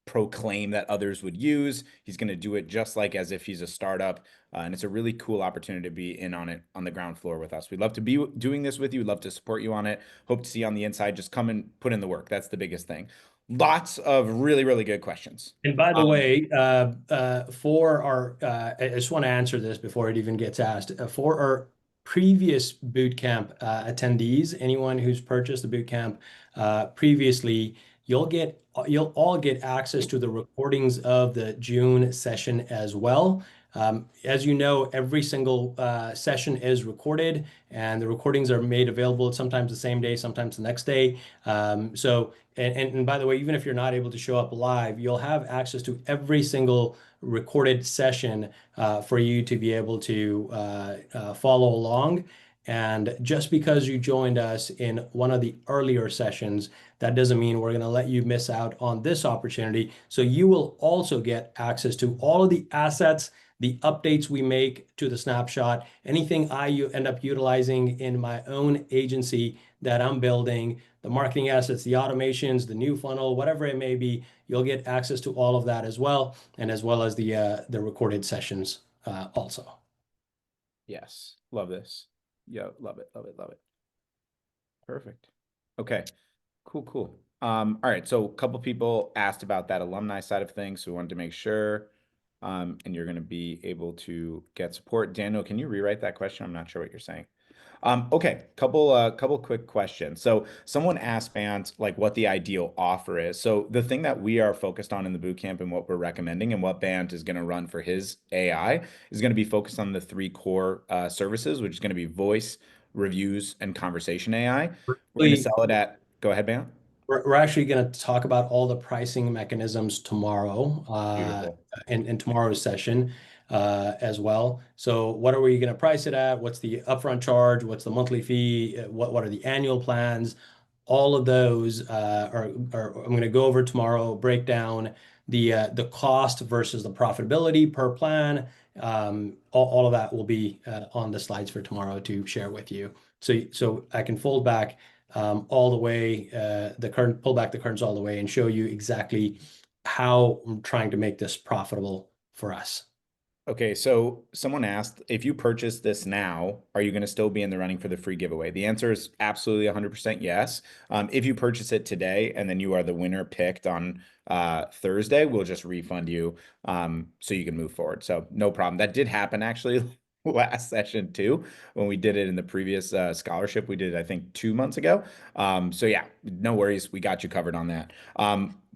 proclaim that others would use. He's going to do it just like as if he's a startup. And it's a really cool opportunity to be in on it on the ground floor with us. We'd love to be doing this with you. We'd love to support you on it. Hope to see you on the inside. Just come and put in the work. That's the biggest thing. Lots of really, really good questions. And by the way, for our, I just want to answer this before it even gets asked. For our previous bootcamp attendees, anyone who's purchased the bootcamp previously, you'll all get access to the recordings of the June session as well. As you know, every single session is recorded, and the recordings are made available sometimes the same day, sometimes the next day. And by the way, even if you're not able to show up live, you'll have access to every single recorded session for you to be able to follow along. And just because you joined us in one of the earlier sessions, that doesn't mean we're going to let you miss out on this opportunity. So you will also get access to all of the assets, the updates we make to the Snapshot, anything I end up utilizing in my own agency that I'm building, the marketing assets, the automations, the new funnel, whatever it may be, you'll get access to all of that as well, and as well as the recorded sessions also. Yes, love this. Yeah, love it, love it, love it. Perfect. Okay, cool. All right, so a couple people asked about that alumni side of things, so we wanted to make sure. And you're going to be able to get support. Daniel, can you rewrite that question? I'm not sure what you're saying. Okay, couple quick questions. So someone asked Bant like what the ideal offer is. So the thing that we are focused on in the bootcamp and what we're recommending and what Bant is going to run for his AI is going to be focused on the three core services, which is going to be voice, reviews, and conversation AI. We're going to sell it at. Go ahead, Bant. We're actually going to talk about all the pricing mechanisms tomorrow, Beautiful. in tomorrow's session, as well. So what are we going to price it at? What's the upfront charge? What's the monthly fee? What are the annual plans? All of those I'm going to go over tomorrow, break down the cost versus the profitability per plan. All of that will be on the slides for tomorrow to share with you. So I can fold back all the way, pull back the curtains all the way and show you exactly how I'm trying to make this profitable for us. Okay, so someone asked, if you purchase this now, are you going to still be in the running for the free giveaway? The answer is absolutely 100% yes. If you purchase it today and then you are the winner picked on Thursday, we'll just refund you so you can move forward. So no problem. That did happen actually last session too, when we did it in the previous scholarship. We did it, I think, 2 months ago. So yeah, no worries. We got you covered on that.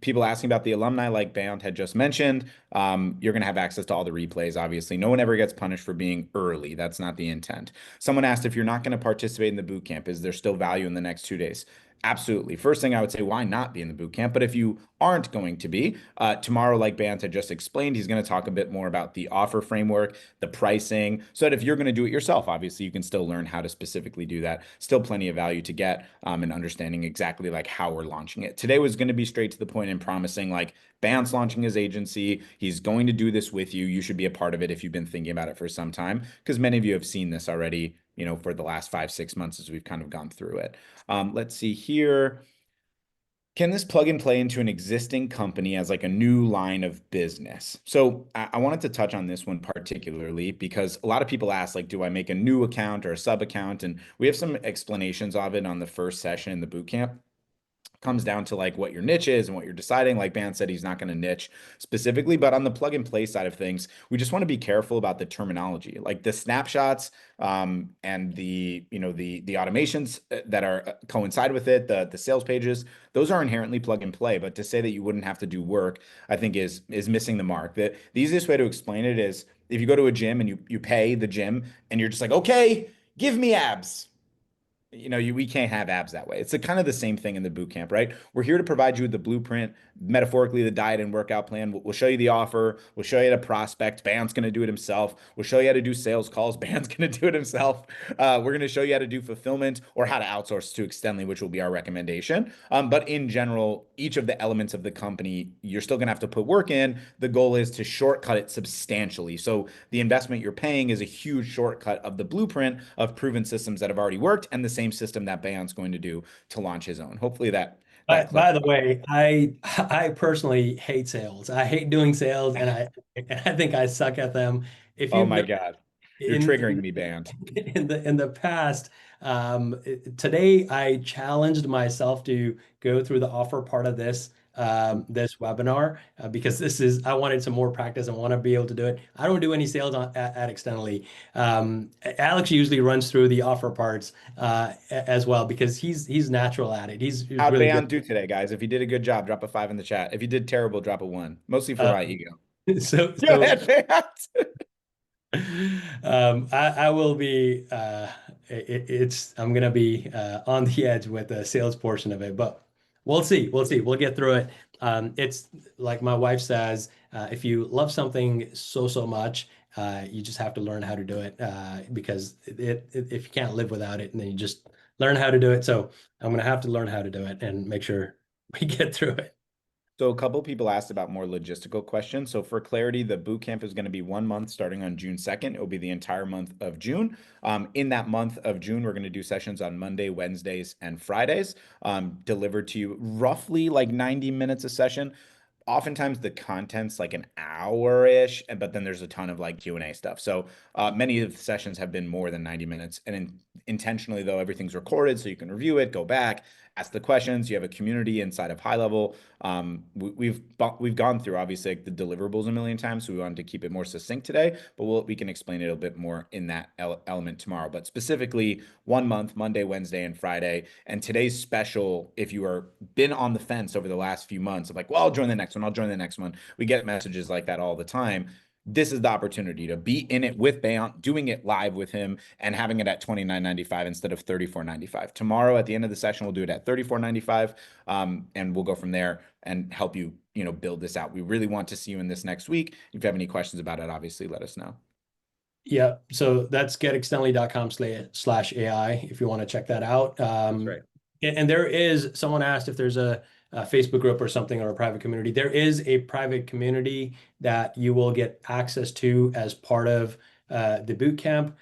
People asking about the alumni, like Bound had just mentioned, you're going to have access to all the replays, obviously. No one ever gets punished for being early. That's not the intent. Someone asked, if you're not going to participate in the boot camp, is there still value in the next 2 days? Absolutely. First thing I would say, why not be in the boot camp? But if you aren't going to be, tomorrow, like Banta just explained, he's going to talk a bit more about the offer framework, the pricing, so that if you're going to do it yourself, obviously you can still learn how to specifically do that. Still plenty of value to get, and understanding exactly like how we're launching it. Today was going to be straight to the point and promising, like, Bant's launching his agency. He's going to do this with you. You should be a part of it if you've been thinking about it for some time, because many of you have seen this already, for the last 5-6 months as we've kind of gone through it. Let's see here. Can this plug and play into an existing company as like a new line of business? So I wanted to touch on this one particularly because a lot of people ask, like, do I make a new account or a sub account? And we have some explanations of it on the first session in the bootcamp. Comes down to like what your niche is and what you're deciding. Like Ban said, he's not going to niche specifically, but on the plug and play side of things, we just want to be careful about the terminology, like the snapshots, and the automations that are coincide with it, the sales pages. Those are inherently plug and play. But to say that you wouldn't have to do work, I think is missing the mark. The easiest way to explain it is if you go to a gym and you pay the gym and you're just like, okay, give me abs. We can't have abs that way. It's kind of the same thing in the boot camp, right? We're here to provide you with the blueprint, metaphorically, the diet and workout plan. We'll show you the offer. We'll show you how to prospect. Ban's going to do it himself. We'll show you how to do sales calls. Ban's going to do it himself. We're going to show you how to do fulfillment or how to outsource to Extendly, which will be our recommendation. But in general, each of the elements of the company, you're still going to have to put work in. The goal is to shortcut it substantially. So the investment you're paying is a huge shortcut of the blueprint of proven systems that have already worked and the same system that Ban's going to do to launch his own. Hopefully that By the way, I personally hate sales. I hate doing sales, and I think I suck at them. If Oh you've my noticed God. You're in triggering me, Band. in the past, today I challenged myself to go through the offer part of this webinar, because I wanted some more practice and want to be able to do it. I don't do any sales at Extendly. Alex usually runs through the offer parts as well because he's natural at it. He's How'd really Band good. do today, guys? If you did a good job, drop a 5 in the chat. If you did terrible, drop a 1. Mostly for my Um, ego. so Go so ahead, Band. I will be I'm gonna be on the edge with the sales portion of it, but we'll see. We'll get through it. It's like my wife says, if you love something so much, you just have to learn how to do it, because if you can't live without it, and then you just learn how to do it. So I'm gonna have to learn how to do it and make sure we get through it. So a couple people asked about more logistical questions. So for clarity, the boot camp is going to be 1 month starting on June 2nd. It will be the entire month of June. In that month of June, we're going to do sessions on Monday, Wednesdays, and Fridays, delivered to you roughly like 90 minutes a session. Oftentimes the content's like an hour-ish, but then there's a ton of like Q&A stuff. So many of the sessions have been more than 90 minutes. And intentionally, though, everything's recorded so you can review it, go back, ask the questions. You have a community inside of HighLevel. We've gone through obviously like the deliverables a million times, so we wanted to keep it more succinct today, but we can explain it a bit more in that element tomorrow. But specifically 1 month, Monday, Wednesday, and Friday. And today's special, if you are been on the fence over the last few months of like, well, I'll join the next one, we get messages like that all the time. this is the opportunity to be in it with Bayant, doing it live with him, and having it at $29.95 instead of $34.95. Tomorrow at the end of the session, we'll do it at $34.95, and we'll go from there and help you, build this out. We really want to see you in this next week. If you have any questions about it, obviously let us know. Yeah, so that's getextendly.com/AI if you want to check that out. Right. And there is, someone asked if there's a Facebook group or something, or a private community. There is a private community that you will get access to as part of the bootcamp.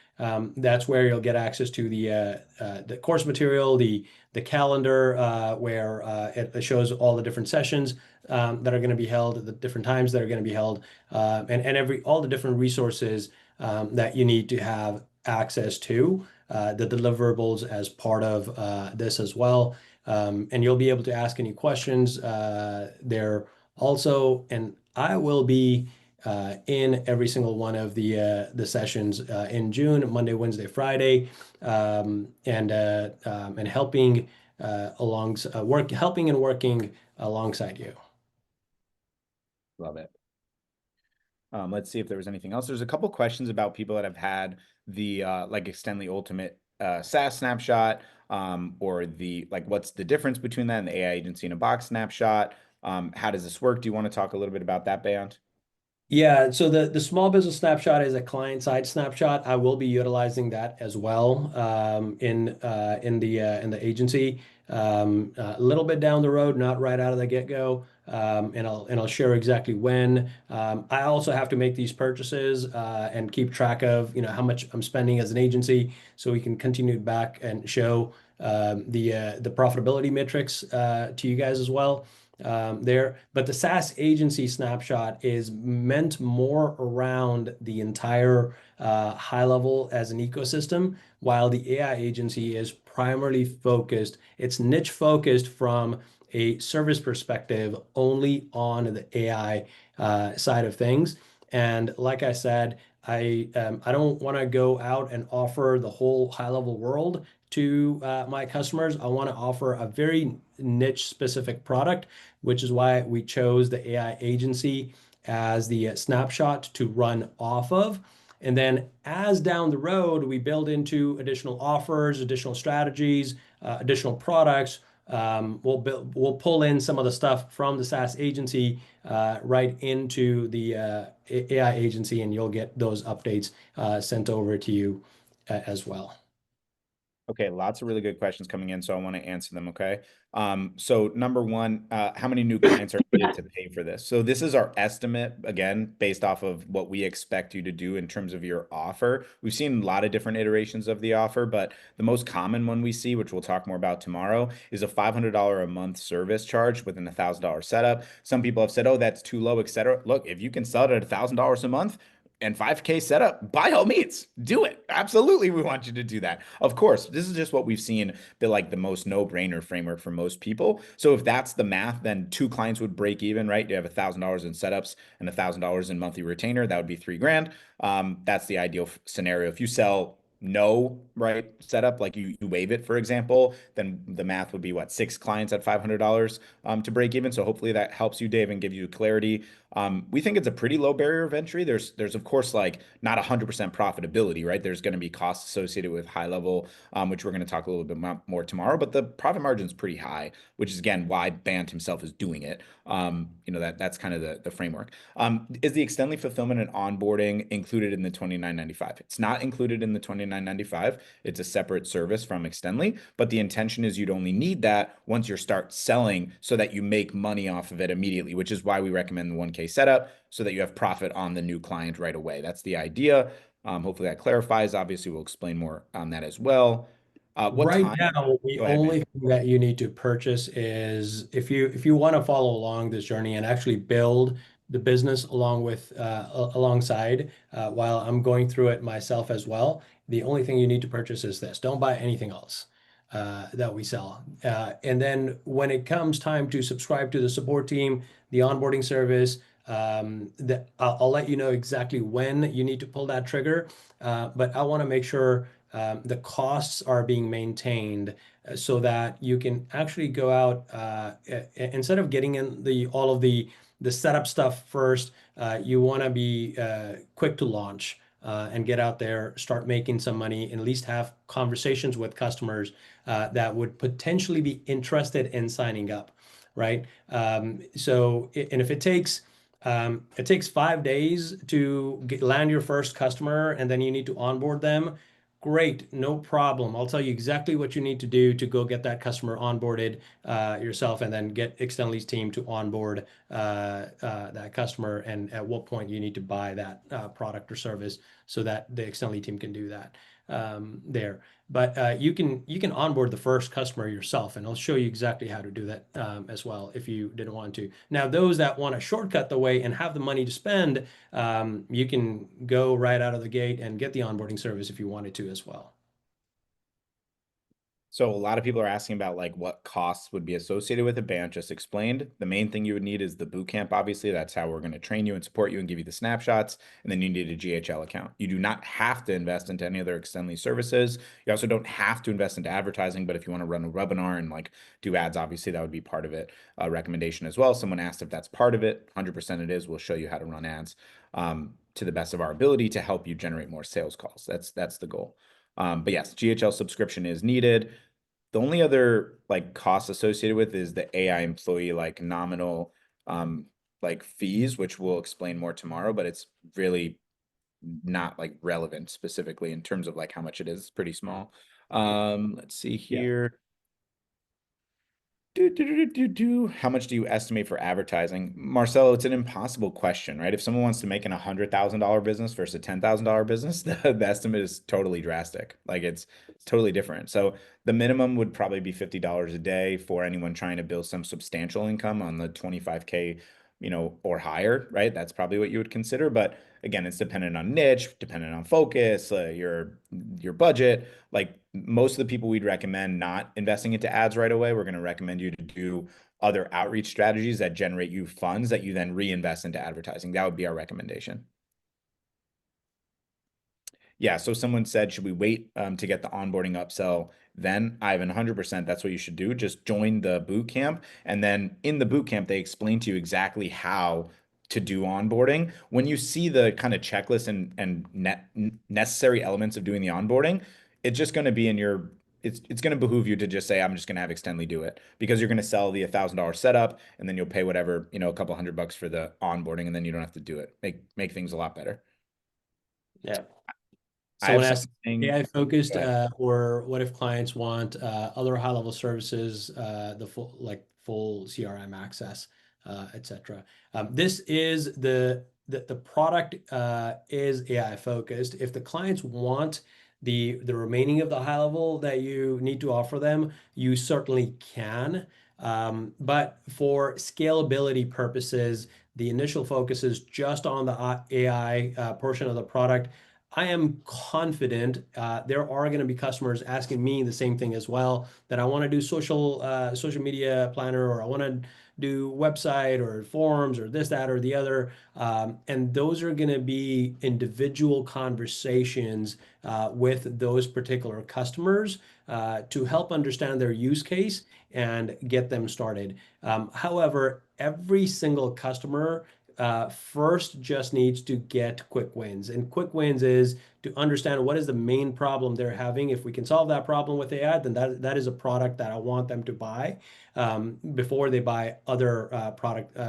That's where you'll get access to the course material, the calendar, where it shows all the different sessions that are going to be held, the different times that are going to be held, and all the different resources that you need to have access to, the deliverables as part of this as well. And you'll be able to ask any questions there also. And I will be in every single one of the sessions in June, Monday, Wednesday, Friday, and helping helping and working alongside you. Love it. Let's see if there was anything else. There's a couple questions about people that have had the like Extendly Ultimate SaaS snapshot, or the what's the difference between that and the AI agency in a box snapshot? How does this work? Do you want to talk a little bit about that, Bayant? Yeah, so the small business snapshot is a client-side snapshot. I will be utilizing that as well in the agency, a little bit down the road, not right out of the get-go. And I'll share exactly when. I also have to make these purchases and keep track of how much I'm spending as an agency, so we can continue back and show the profitability metrics to you guys as well there. But the SaaS agency snapshot is meant more around the entire HighLevel as an ecosystem, while the AI agency is primarily focused, it's niche focused from a service perspective only on the AI side of things. And like I said, I don't want to go out and offer the whole HighLevel world to my customers. I want to offer a very niche specific product, which is why we chose the AI agency as the snapshot to run off of. And then as down the road, we build into additional offers, additional strategies, additional products. We'll pull in some of the stuff from the SaaS agency right into the AI agency, and you'll get those updates sent over to you as well. Okay, lots of really good questions coming in, so I want to answer them, okay? So number one, how many new clients are needed to pay for this? So this is our estimate, again, based off of what we expect you to do in terms of your offer. We've seen a lot of different iterations of the offer, but the most common one we see, which we'll talk more about tomorrow, is a $500 a month service charge within a $1,000 setup. Some people have said, oh, that's too low, etc. Look, if you can sell it at $1,000 a month, and 5K setup, by all means, do it. Absolutely, we want you to do that. Of course, this is just what we've seen, the most no-brainer framework for most people. So if that's the math, then 2 clients would break even, right? You have $1,000 in setups and $1,000 in monthly retainer. That would be $3,000. That's the ideal scenario. If you sell no right setup, like you waive it, for example, then the math would be what, 6 clients at $500 to break even. So hopefully that helps you, Dave, and give you clarity. We think it's a pretty low barrier of entry. There's of course not 100% profitability, right? There's going to be costs associated with HighLevel, which we're going to talk a little bit more tomorrow, but the profit margin is pretty high, which is again why Bant himself is doing it. That's kind of the framework. Is the Extendly fulfillment and onboarding included in the $29.95? It's not included in the $29.95. It's a separate service from Extendly, but the intention is you'd only need that once you start selling so that you make money off of it immediately, which is why we recommend the 1K setup so that you have profit on the new client right away. That's the idea. Hopefully that clarifies. Obviously, we'll explain more on that as well. Right now, the Go ahead, only man. thing that you need to purchase is if you want to follow along this journey and actually build the business alongside while I'm going through it myself as well. The only thing you need to purchase is this. Don't buy anything else that we sell. And then when it comes time to subscribe to the support team, the onboarding service, I'll let you know exactly when you need to pull that trigger. But I want to make sure the costs are being maintained so that you can actually go out instead of getting in all of the setup stuff first. You want to be quick to launch and get out there, start making some money, and at least have conversations with customers that would potentially be interested in signing up, right? And if it takes 5 days to land your first customer, and then you need to onboard them. Great, no problem. I'll tell you exactly what you need to do to go get that customer onboarded yourself, and then get Extendly's team to onboard that customer, and at what point you need to buy that product or service so that the Extendly team can do that there. But you can onboard the first customer yourself, and I'll show you exactly how to do that as well if you didn't want to. Now, those that want to shortcut the way and have the money to spend, you can go right out of the gate and get the onboarding service if you wanted to as well. So a lot of people are asking about like what costs would be associated with it. Bant just explained. The main thing you would need is the bootcamp. Obviously, that's how we're going to train you and support you and give you the snapshots. And then you need a GHL account. You do not have to invest into any other Extendly services. You also don't have to invest into advertising. But if you want to run a webinar and like do ads, obviously that would be part of it. Recommendation as well. Someone asked if that's part of it. 100% it is. We'll show you how to run ads to the best of our ability to help you generate more sales calls. That's the goal. But yes, GHL subscription is needed. The only other like cost associated with is the AI employee like nominal like fees, which we'll explain more tomorrow, but it's really not like relevant specifically in terms of like how much it is. It's pretty small. Let's see here. How much do you estimate for advertising? Marcelo, it's an impossible question, right? If someone wants to make an $100,000 business versus a $10,000 business, the estimate is totally drastic. Like it's totally different. So the minimum would probably be $50 a day for anyone trying to build some substantial income on the 25K, or higher, right? That's probably what you would consider. But again, it's dependent on niche, dependent on focus, your budget. Like most of the people we'd recommend not investing into ads right away. We're going to recommend you to do other outreach strategies that generate you funds that you then reinvest into advertising. That would be our recommendation. Yeah, so someone said, should we wait to get the onboarding upsell? Then Ivan, 100%, that's what you should do. Just join the boot camp. And then in the boot camp, they explain to you exactly how to do onboarding. When you see the kind of checklist and necessary elements of doing the onboarding, it's just going to be in your, it's going to behoove you to just say, I'm just going to have Extendly do it, because you're going to sell the $1,000 setup, and then you'll pay whatever, a couple $100 for the onboarding, and then you don't have to do it. Make things a lot better. Yeah. I have Someone asked, something. AI focused, or what if clients want other high-level services, the full CRM access, etc. This is the product is AI focused. If the clients want the remaining of the high level that you need to offer them, you certainly can. But for scalability purposes, the initial focus is just on the AI portion of the product. I am confident there are going to be customers asking me the same thing as well, that I want to do social media planner, or I want to do website or forms or this, that, or the other. And those are going to be individual conversations with those particular customers to help understand their use case and get them started. However, every single customer first just needs to get quick wins. And quick wins is to understand what is the main problem they're having. If we can solve that problem with AI, then that is a product that I want them to buy before they buy other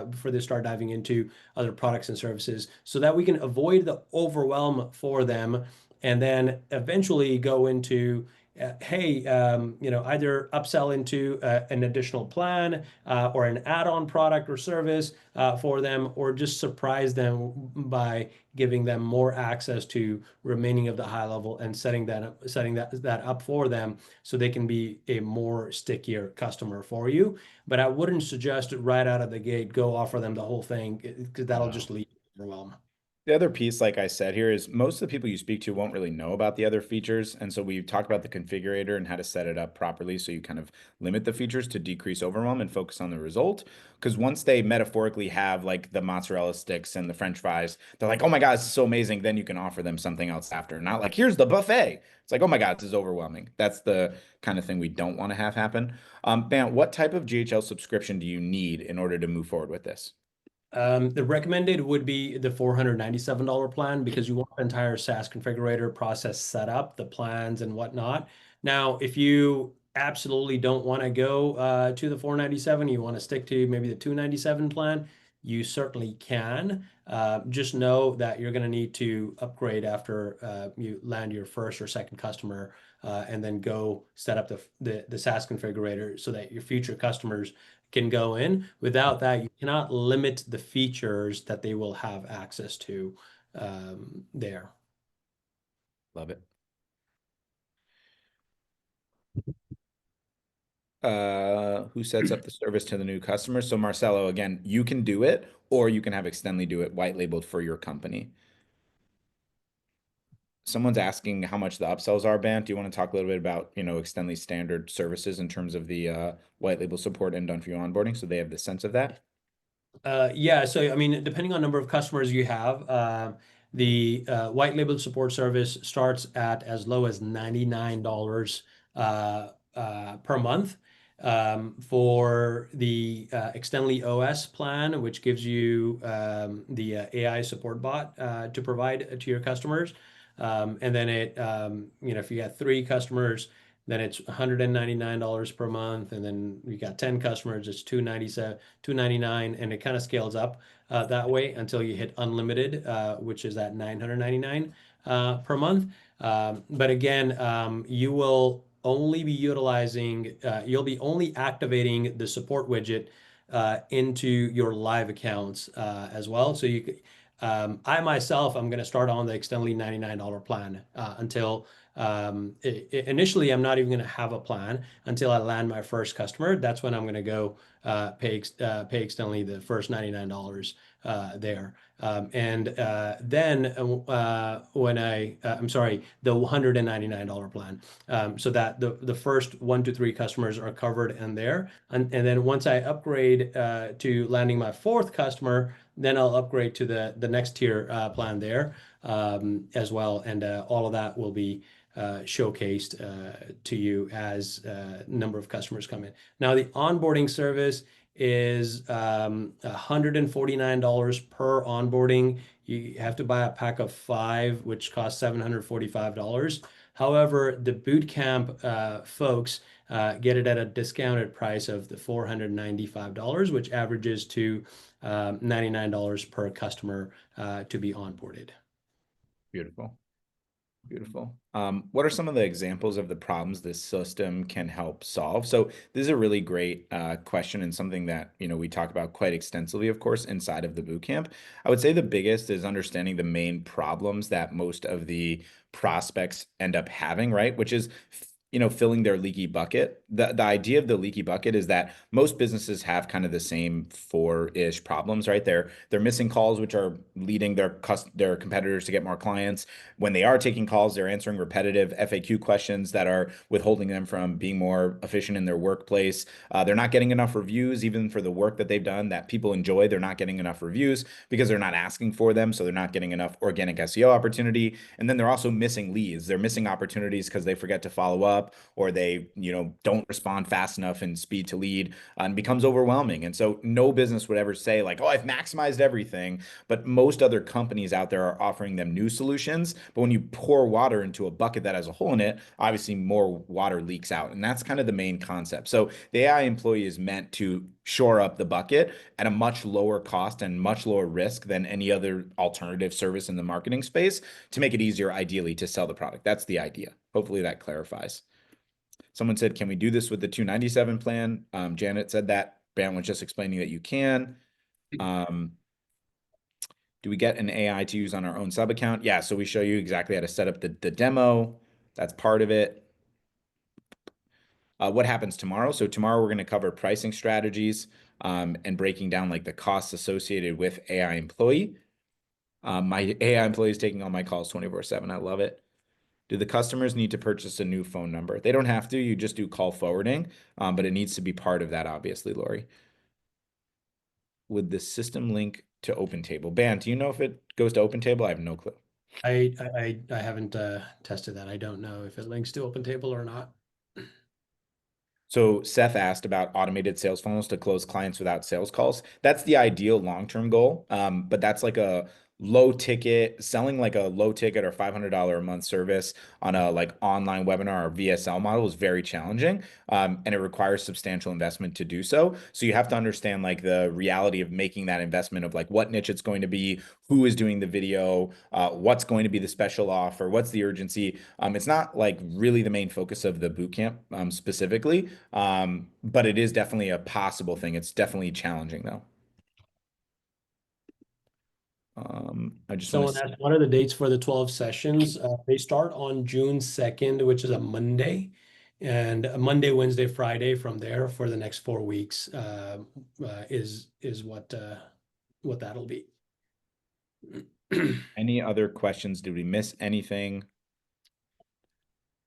before they start diving into other products and services, so that we can avoid the overwhelm for them, and then eventually go into hey, either upsell into an additional plan or an add-on product or service for them, or just surprise them by giving them more access to remaining of the high level and setting that up for them, so they can be a more stickier customer for you. But I wouldn't suggest right out of the gate go offer them the whole thing, because that'll just lead to overwhelm. The other piece, like I said here, is most of the people you speak to won't really know about the other features. And so we talked about the configurator and how to set it up properly so you kind of limit the features to decrease overwhelm and focus on the result. Because once they metaphorically have like the mozzarella sticks and the French fries, they're like, oh my God, this is so amazing. Then you can offer them something else after. Not like, here's the buffet. It's like, oh my God, this is overwhelming. That's the kind of thing we don't want to have happen. Ben, what type of GHL subscription do you need in order to move forward with this? The recommended would be the $497 plan because you want the entire SaaS configurator process set up, the plans and whatnot. Now, if you absolutely don't want to go to the 497, you want to stick to maybe the 297 plan, you certainly can. Just know that you're going to need to upgrade after you land your first or second customer, and then go set up the SaaS configurator so that your future customers can go in. Without that, you cannot limit the features that they will have access to there. Love it. Who sets up the service to the new customer? So Marcelo, again, you can do it, or you can have Extendly do it white labeled for your company. Someone's asking how much the upsells are, Bant. Do you want to talk a little bit about, Extendly standard services in terms of the white label support and done for you onboarding, so they have the sense of that? Yeah, so I mean, depending on number of customers you have, the white label support service starts at as low as $99 per month. For the Extendly OS plan, which gives you the AI support bot to provide to your customers. And then if you got 3 customers, then it's $199 per month. And then you got 10 customers, it's $299, and it kind of scales up that way until you hit unlimited, which is at $999 per month. But again, you will only be utilizing, you'll be only activating the support widget into your live accounts as well. So I myself, I'm going to start on the Extendly $99 plan until initially I'm not even going to have a plan until I land my first customer. That's when I'm going to go pay Extendly the first $99 there. And then I'm sorry, the $199 plan. So that the first 1 to 3 customers are covered in there. And then once I upgrade to landing my 4th customer, then I'll upgrade to the next tier plan there as well. And all of that will be showcased to you as number of customers come in. Now, the onboarding service is $149 per onboarding. You have to buy a pack of 5, which costs $745. However, the Bootcamp folks get it at a discounted price of the $495, which averages to $99 per customer to be onboarded. Beautiful. Beautiful. What are some of the examples of the problems this system can help solve? So this is a really great question, and something that we talk about quite extensively, of course, inside of the bootcamp. I would say the biggest is understanding the main problems that most of the prospects end up having, right? Which is filling their leaky bucket. The idea of the leaky bucket is that most businesses have kind of the same 4-ish problems, right? They're missing calls, which are leading their competitors to get more clients. When they are taking calls, they're answering repetitive FAQ questions that are withholding them from being more efficient in their workplace. They're not getting enough reviews, even for the work that they've done that people enjoy. They're not getting enough reviews because they're not asking for them. So they're not getting enough organic SEO opportunity. And then they're also missing leads. They're missing opportunities because they forget to follow up, or they don't respond fast enough in speed to lead, and becomes overwhelming. And so no business would ever say like, oh, I've maximized everything. But most other companies out there are offering them new solutions. But when you pour water into a bucket that has a hole in it, obviously more water leaks out. And that's kind of the main concept. So the AI employee is meant to shore up the bucket at a much lower cost and much lower risk than any other alternative service in the marketing space, to make it easier, ideally, to sell the product. That's the idea. Hopefully that clarifies. Someone said, can we do this with the 297 plan? Janet said that. Bam was just explaining that you can. Do we get an AI to use on our own sub account? Yeah, so we show you exactly how to set up the demo. That's part of it. What happens tomorrow? So tomorrow we're going to cover pricing strategies and breaking down like the costs associated with AI employee. My AI employee is taking all my calls 24/7. I love it. Do the customers need to purchase a new phone number? They don't have to. You just do call forwarding, but it needs to be part of that, obviously, Lori. Would the system link to OpenTable? Ban, do you know if it goes to OpenTable? I have no clue. I haven't tested that. I don't know if it links to OpenTable or not. So Seth asked about automated sales funnels to close clients without sales calls. That's the ideal long-term goal. But that's like a low ticket, selling like a low ticket or $500 a month service on a like online webinar or VSL model is very challenging. And it requires substantial investment to do so. So you have to understand like the reality of making that investment of like what niche it's going to be, who is doing the video, what's going to be the special offer, what's the urgency. It's not like really the main focus of the bootcamp specifically, but it is definitely a possible thing. It's definitely challenging though. I just want Someone to. asked, what are the dates for the 12 sessions? They start on June 2nd, which is a Monday, and a Monday, Wednesday, Friday from there for the next 4 weeks is what that'll be. Any other questions? Did we miss anything?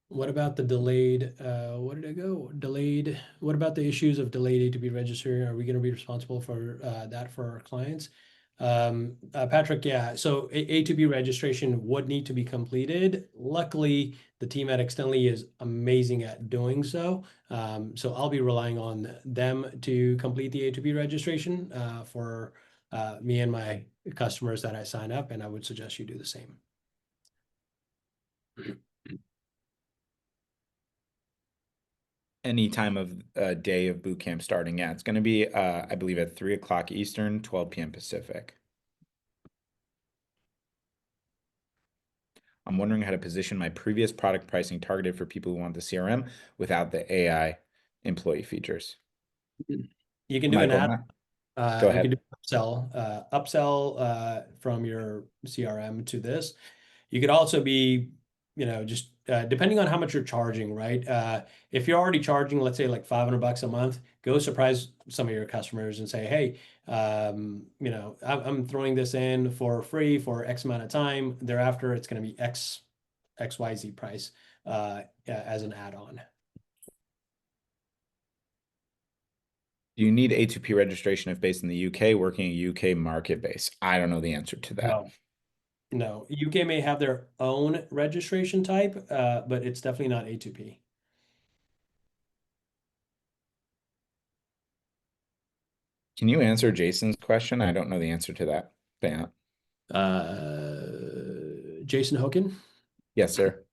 What about the delayed, what did I go? Delayed, what about the issues of delayed A to B registering? Are we going to be responsible for that for our clients? Patrick, yeah, so A to B registration would need to be completed. Luckily, the team at Extendly is amazing at doing so. So I'll be relying on them to complete the A to B registration for me and my customers that I sign up, and I would suggest you do the same. Any time of day of boot camp starting? Yeah, it's going to be, I believe, at 3 o'clock Eastern, 12 p.m. Pacific. I'm wondering how to position my previous product pricing targeted for people who want the CRM without the AI employee features. You can do an Michael, ad. go You can ahead. do upsell from your CRM to this. You could also be, just depending on how much you're charging, right? If you're already charging, let's say like $500 a month, go surprise some of your customers and say, hey, I'm throwing this in for free for X amount of time. Thereafter, it's going to be XYZ price as an add-on. Do you need A2P registration if based in the UK, working a UK market base? I don't know the answer to that. No. UK may have their own registration type, but it's definitely not A2P. Can you answer Jason's question? I don't know the answer to that. Yeah. Jason Hoken? Yes, sir.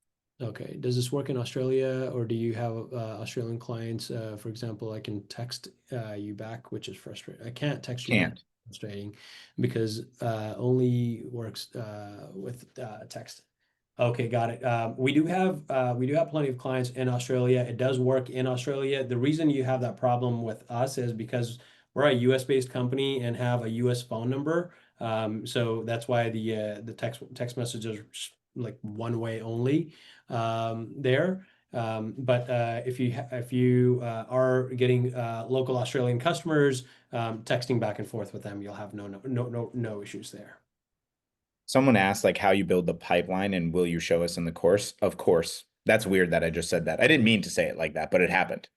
Okay. Does this work in Australia, or do you have Australian clients? For example, I can text you back, which is frustrating. I can't text you back. Can't. Frustrating because only works with text. Okay, got it. We do have plenty of clients in Australia. It does work in Australia. The reason you have that problem with us is because we're a US based company and have a US phone number. So that's why the text messages are like one way only there. But if you are getting local Australian customers, texting back and forth with them, you'll have no issues there. Someone asked like how you build the pipeline and will you show us in the course? Of course. That's weird that I just said that. I didn't mean to say it like that, but it happened.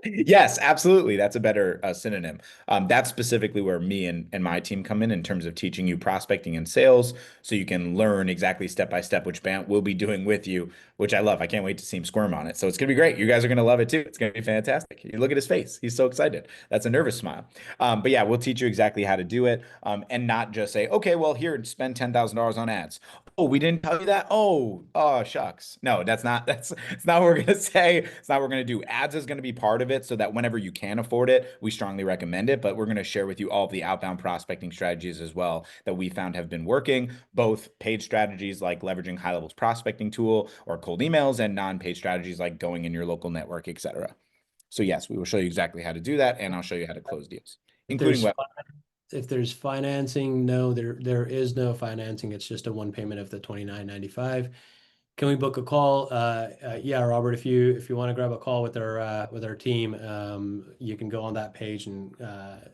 Yes, absolutely. That's a better synonym. That's specifically where me and my team come in terms of teaching you prospecting and sales so you can learn exactly step by step, which Bant will be doing with you, which I love. I can't wait to see him squirm on it. So it's going to be great. You guys are going to love it too. It's going to be fantastic. You look at his face. He's so excited. That's a nervous smile. But yeah, we'll teach you exactly how to do it and not just say, okay, well, here, spend $10,000 on ads. Oh, we didn't tell you that? Oh, shucks. No, it's not what we're gonna say. It's not what we're gonna do. Ads is gonna be part of it so that whenever you can afford it, we strongly recommend it. But we're gonna share with you all of the outbound prospecting strategies as well that we found have been working, both paid strategies like leveraging HighLevel's prospecting tool or cold emails, and non-paid strategies like going in your local network, etc. So yes, we will show you exactly how to do that, and I'll show you how to close deals, including web. If there's financing, no, there is no financing. It's just a one payment of the $29.95. Can we book a call? Yeah, Robert, if you want to grab a call with our team, you can go on that page and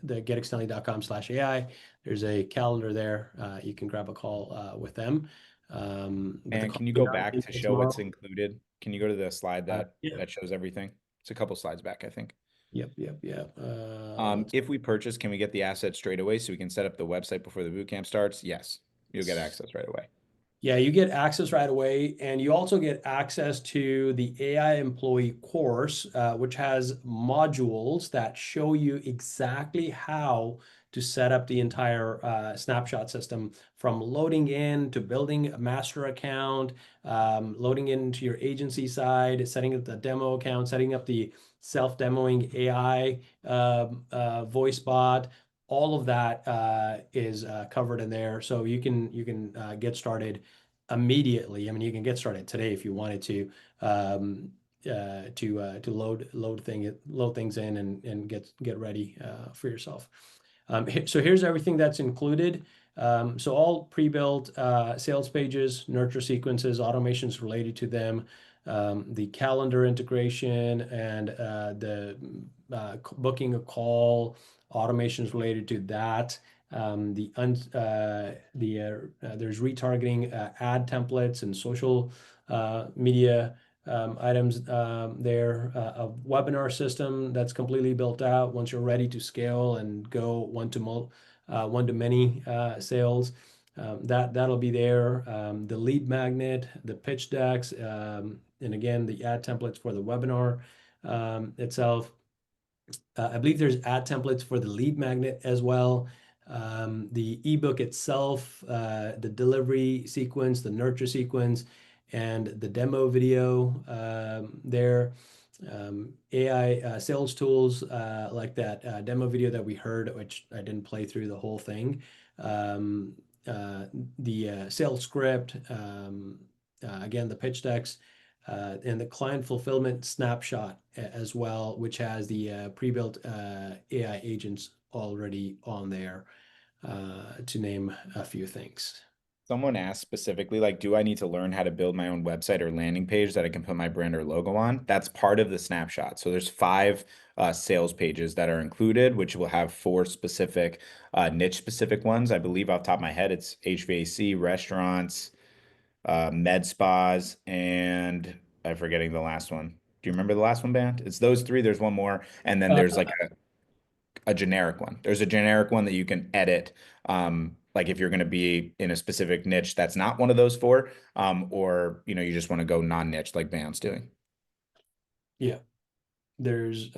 the getextendly.com/AI. There's a calendar there. You can grab a call with them. But the And call can you will go be back to done show what's tomorrow. included? Can you go to the slide that Yeah. shows everything? It's a couple slides back, I think. Yep. If we purchase, can we get the asset straight away so we can set up the website before the bootcamp starts? Yes, you'll get access right away. Yeah, you get access right away, and you also get access to the AI employee course, which has modules that show you exactly how to set up the entire snapshot system, from loading in to building a master account, loading into your agency side, setting up the demo account, setting up the self-demoing AI voice bot. All of that is covered in there, so you can get started immediately. I mean, you can get started today if you wanted to load things in and get ready for yourself. So here's everything that's included. So all pre-built sales pages, nurture sequences, automations related to them, the calendar integration, and the booking a call, automations related to that. There's retargeting ad templates and social media items there. A webinar system that's completely built out once you're ready to scale and go one to many sales. That'll be there. The lead magnet, the pitch decks, and again the ad templates for the webinar itself. I believe there's ad templates for the lead magnet as well. The ebook itself, the delivery sequence, the nurture sequence, and the demo video there. AI sales tools like that demo video that we heard, which I didn't play through the whole thing. The sales script, again, the pitch decks, and the client fulfillment snapshot as well, which has the pre-built AI agents already on there, to name a few things. Someone asked specifically, like, do I need to learn how to build my own website or landing page that I can put my brand or logo on? That's part of the snapshot. So there's 5 sales pages that are included, which will have 4 specific niche specific ones. I believe off the top of my head, it's HVAC, restaurants, med spas, and I'm forgetting the last one. Do you remember the last one, Band? It's those 3. There's one more, and then Uh, there's like a generic one. There's a generic one that you can edit. Like if you're going to be in a specific niche that's not one of those 4, or you just want to go non-niche like Band's doing. yeah, there's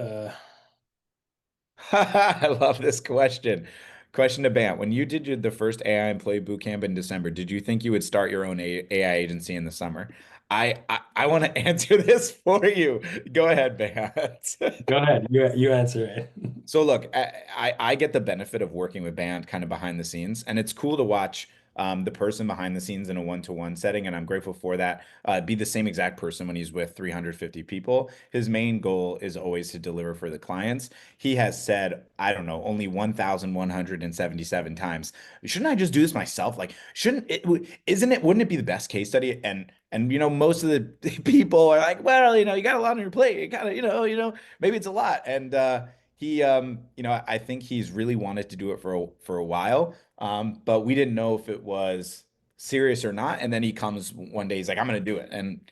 I love this question. Question to Bant. When you did the first AI employee bootcamp in December, did you think you would start your own AI agency in the summer? I want to answer this for you. Go ahead, Bant. Go ahead, you answer it. So look, I get the benefit of working with Band kind of behind the scenes, and it's cool to watch the person behind the scenes in a one-to-one setting, and I'm grateful for that. Be the same exact person when he's with 350 people. His main goal is always to deliver for the clients. He has said, I don't know, only 1,177 times, shouldn't I just do this myself? Like, wouldn't it be the best case study? And most of the people are like, well, you got a lot on your plate. You gotta, maybe it's a lot. And he I think he's really wanted to do it for a while, but we didn't know if it was serious or not. And then he comes one day, he's like, I'm gonna do it. And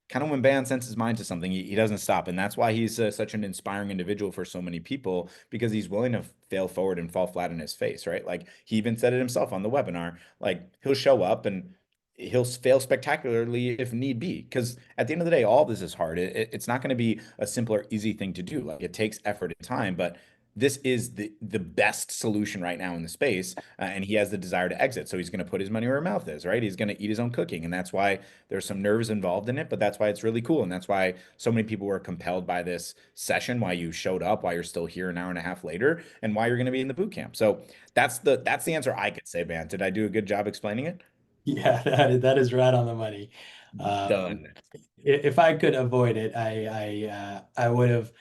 kind of when Ban sets his mind to something, he doesn't stop. And that's why he's such an inspiring individual for so many people, because he's willing to fail forward and fall flat in his face, right? Like he even said it himself on the webinar. Like he'll show up and he'll fail spectacularly if need be, because at the end of the day, all this is hard. It's not going to be a simple or easy thing to do. Like it takes effort and time, but this is the best solution right now in the space, and he has the desire to exit, so he's going to put his money where his mouth is, right? He's going to eat his own cooking, and that's why there's some nerves involved in it, but that's why it's really cool, and that's why so many people were compelled by this session, why you showed up, why you're still here an hour and a half later, and why you're going to be in the boot camp. So that's the answer I could say, man. Did I do a good job explaining it? Yeah, that is right on the money. Done. If I could avoid it, I would have.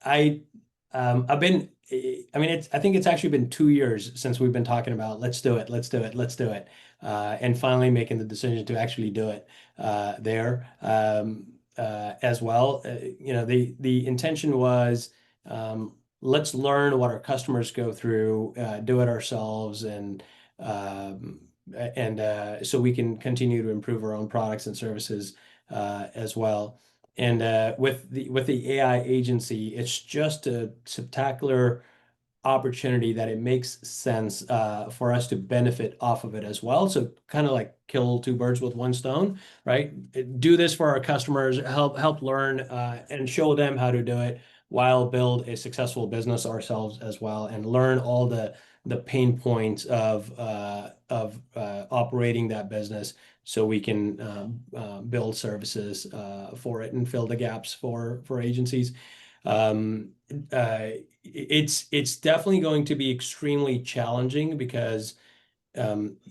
I've been I mean, I think it's actually been 2 years since we've been talking about let's do it, let's do it, let's do it, and finally making the decision to actually do it there as well. The intention was let's learn what our customers go through, do it ourselves, um, so we can continue to improve our own products and services as well. And with the AI agency, it's just a spectacular opportunity that it makes sense for us to benefit off of it as well. So kind of like kill two birds with one stone, right? Do this for our customers, help learn and show them how to do it while build a successful business ourselves as well, and learn all the pain points of operating that business, so we can build services for it and fill the gaps for agencies. Um, it's definitely going to be extremely challenging because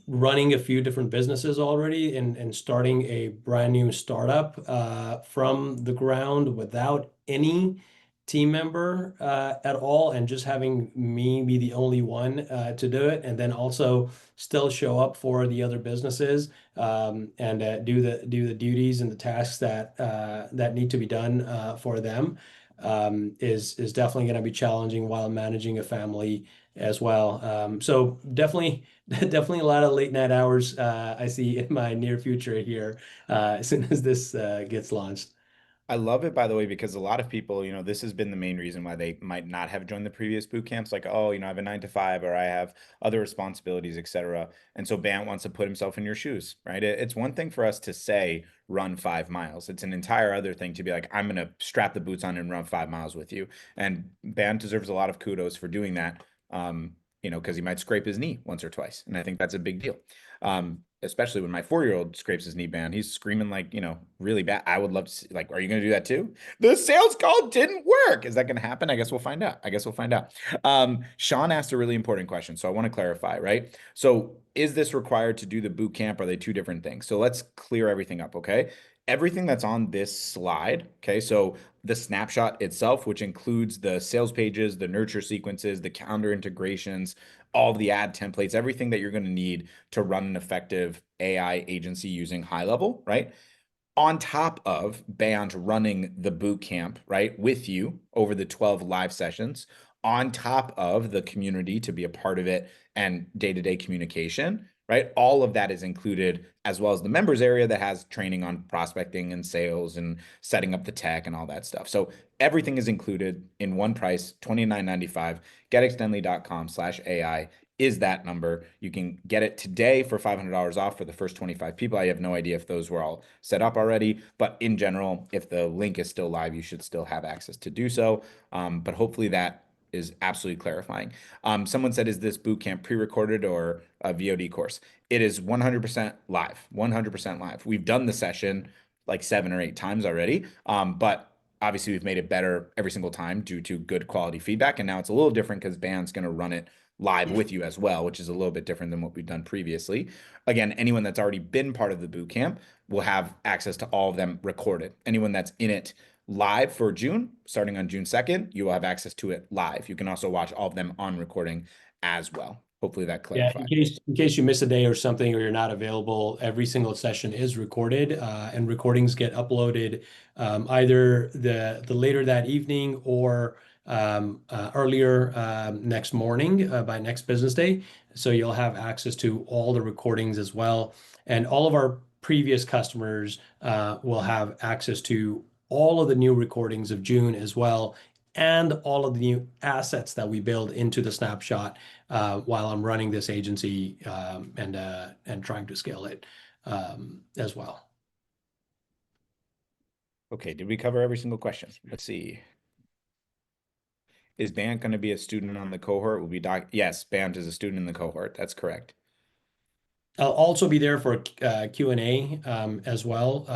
running a few different businesses already, and starting a brand new startup from the ground without any team member at all, and just having me be the only one to do it, and then also still show up for the other businesses and do the duties and the tasks that need to be done for them is definitely going to be challenging while managing a family as well. So definitely definitely a lot of late night hours I see in my near future here as soon as this gets launched. I love it, by the way, because a lot of people, this has been the main reason why they might not have joined the previous boot camps. Like, oh, I have a 9 to 5, or I have other responsibilities, etc. And so Bant wants to put himself in your shoes, right? It's one thing for us to say run 5 miles. It's an entire other thing to be like, I'm going to strap the boots on and run 5 miles with you. And Bant deserves a lot of kudos for doing that. Because he might scrape his knee once or twice, and I think that's a big deal. Especially when my 4-year-old scrapes his knee band, he's screaming like, really bad. I would love to see, like, are you going to do that too? The sales call didn't work. Is that going to happen? I guess we'll find out. Sean asked a really important question, so I want to clarify, right? So is this required to do the boot camp? Are they two different things? So let's clear everything up, okay? Everything that's on this slide, okay? So the snapshot itself, which includes the sales pages, the nurture sequences, the calendar integrations, all of the ad templates, everything that you're going to need to run an effective AI agency using HighLevel, right? On top of Band running the boot camp, right, with you over the 12 live sessions, on top of the community to be a part of it and day-to-day communication, right? All of that is included, as well as the members area that has training on prospecting and sales and setting up the tech and all that stuff. So everything is included in one price, $29.95. Getextendly.com/AI is that number. You can get it today for $500 off for the first 25 people. I have no idea if those were all set up already, but in general, if the link is still live, you should still have access to do so. But hopefully that is absolutely clarifying. Someone said, is this bootcamp pre-recorded or a VOD course? It is 100% live, 100% live. We've done the session like 7 or 8 times already, but obviously we've made it better every single time due to good quality feedback. And now it's a little different because Band's going to run it live with you as well, which is a little bit different than what we've done previously. Again, anyone that's already been part of the boot camp will have access to all of them recorded. Anyone that's in it live for June, starting on June 2nd, you will have access to it live. You can also watch all of them on recording as well. Hopefully that Yeah, clarifies. in case you miss a day or something, or you're not available, every single session is recorded, and recordings get uploaded either the later that evening or earlier next morning by next business day. So you'll have access to all the recordings as well, and all of our previous customers will have access to all of the new recordings of June as well, and all of the new assets that we build into the snapshot while I'm running this agency and trying to scale it as well. Okay, did we cover every single question? Let's see. Is Bant going to be a student on the cohort? Will be Yes, Bant is a student in the cohort. That's correct. I'll also be there for Q&A as well,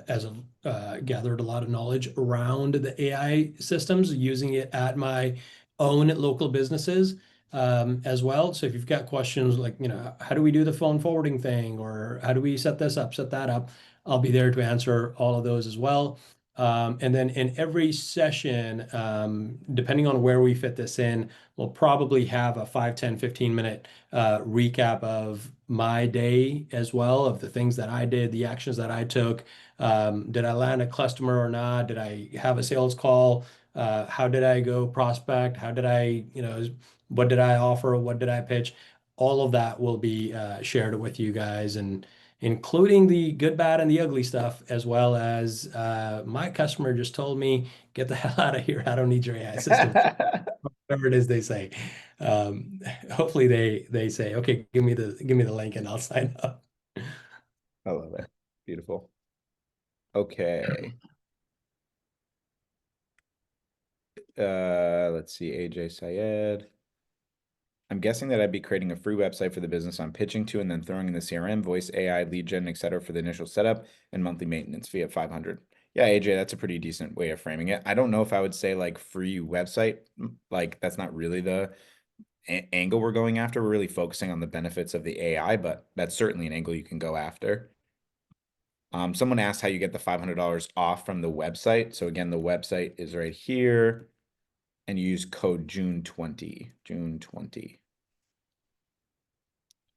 as I've gathered a lot of knowledge around the AI systems, using it at my own local businesses as well. So if you've got questions like, how do we do the phone forwarding thing, or how do we set this up, set that up, I'll be there to answer all of those as well. And then in every session, depending on where we fit this in, we'll probably have a 5, 10, 15 minute recap of my day as well, of the things that I did, the actions that I took. Did I land a customer or not? Did I have a sales call? How did I go prospect? How did I, what did I offer? What did I pitch? All of that will be shared with you guys, and including the good, bad, and the ugly stuff, as well as my customer just told me, get the hell out of here. I don't need your AI system. Whatever it is they say. Um, Hopefully they say, okay, give me the link and I'll sign up. I love it. Beautiful. Okay. Let's see, AJ Syed. I'm guessing that I'd be creating a free website for the business I'm pitching to and then throwing in the CRM, voice AI, lead gen, etc. for the initial setup and monthly maintenance fee at 500. Yeah, AJ, that's a pretty decent way of framing it. I don't know if I would say like free website, like that's not really the angle we're going after. We're really focusing on the benefits of the AI, but that's certainly an angle you can go after. Someone asked how you get the $500 off from the website. So again, the website is right here and you use code June20, June20.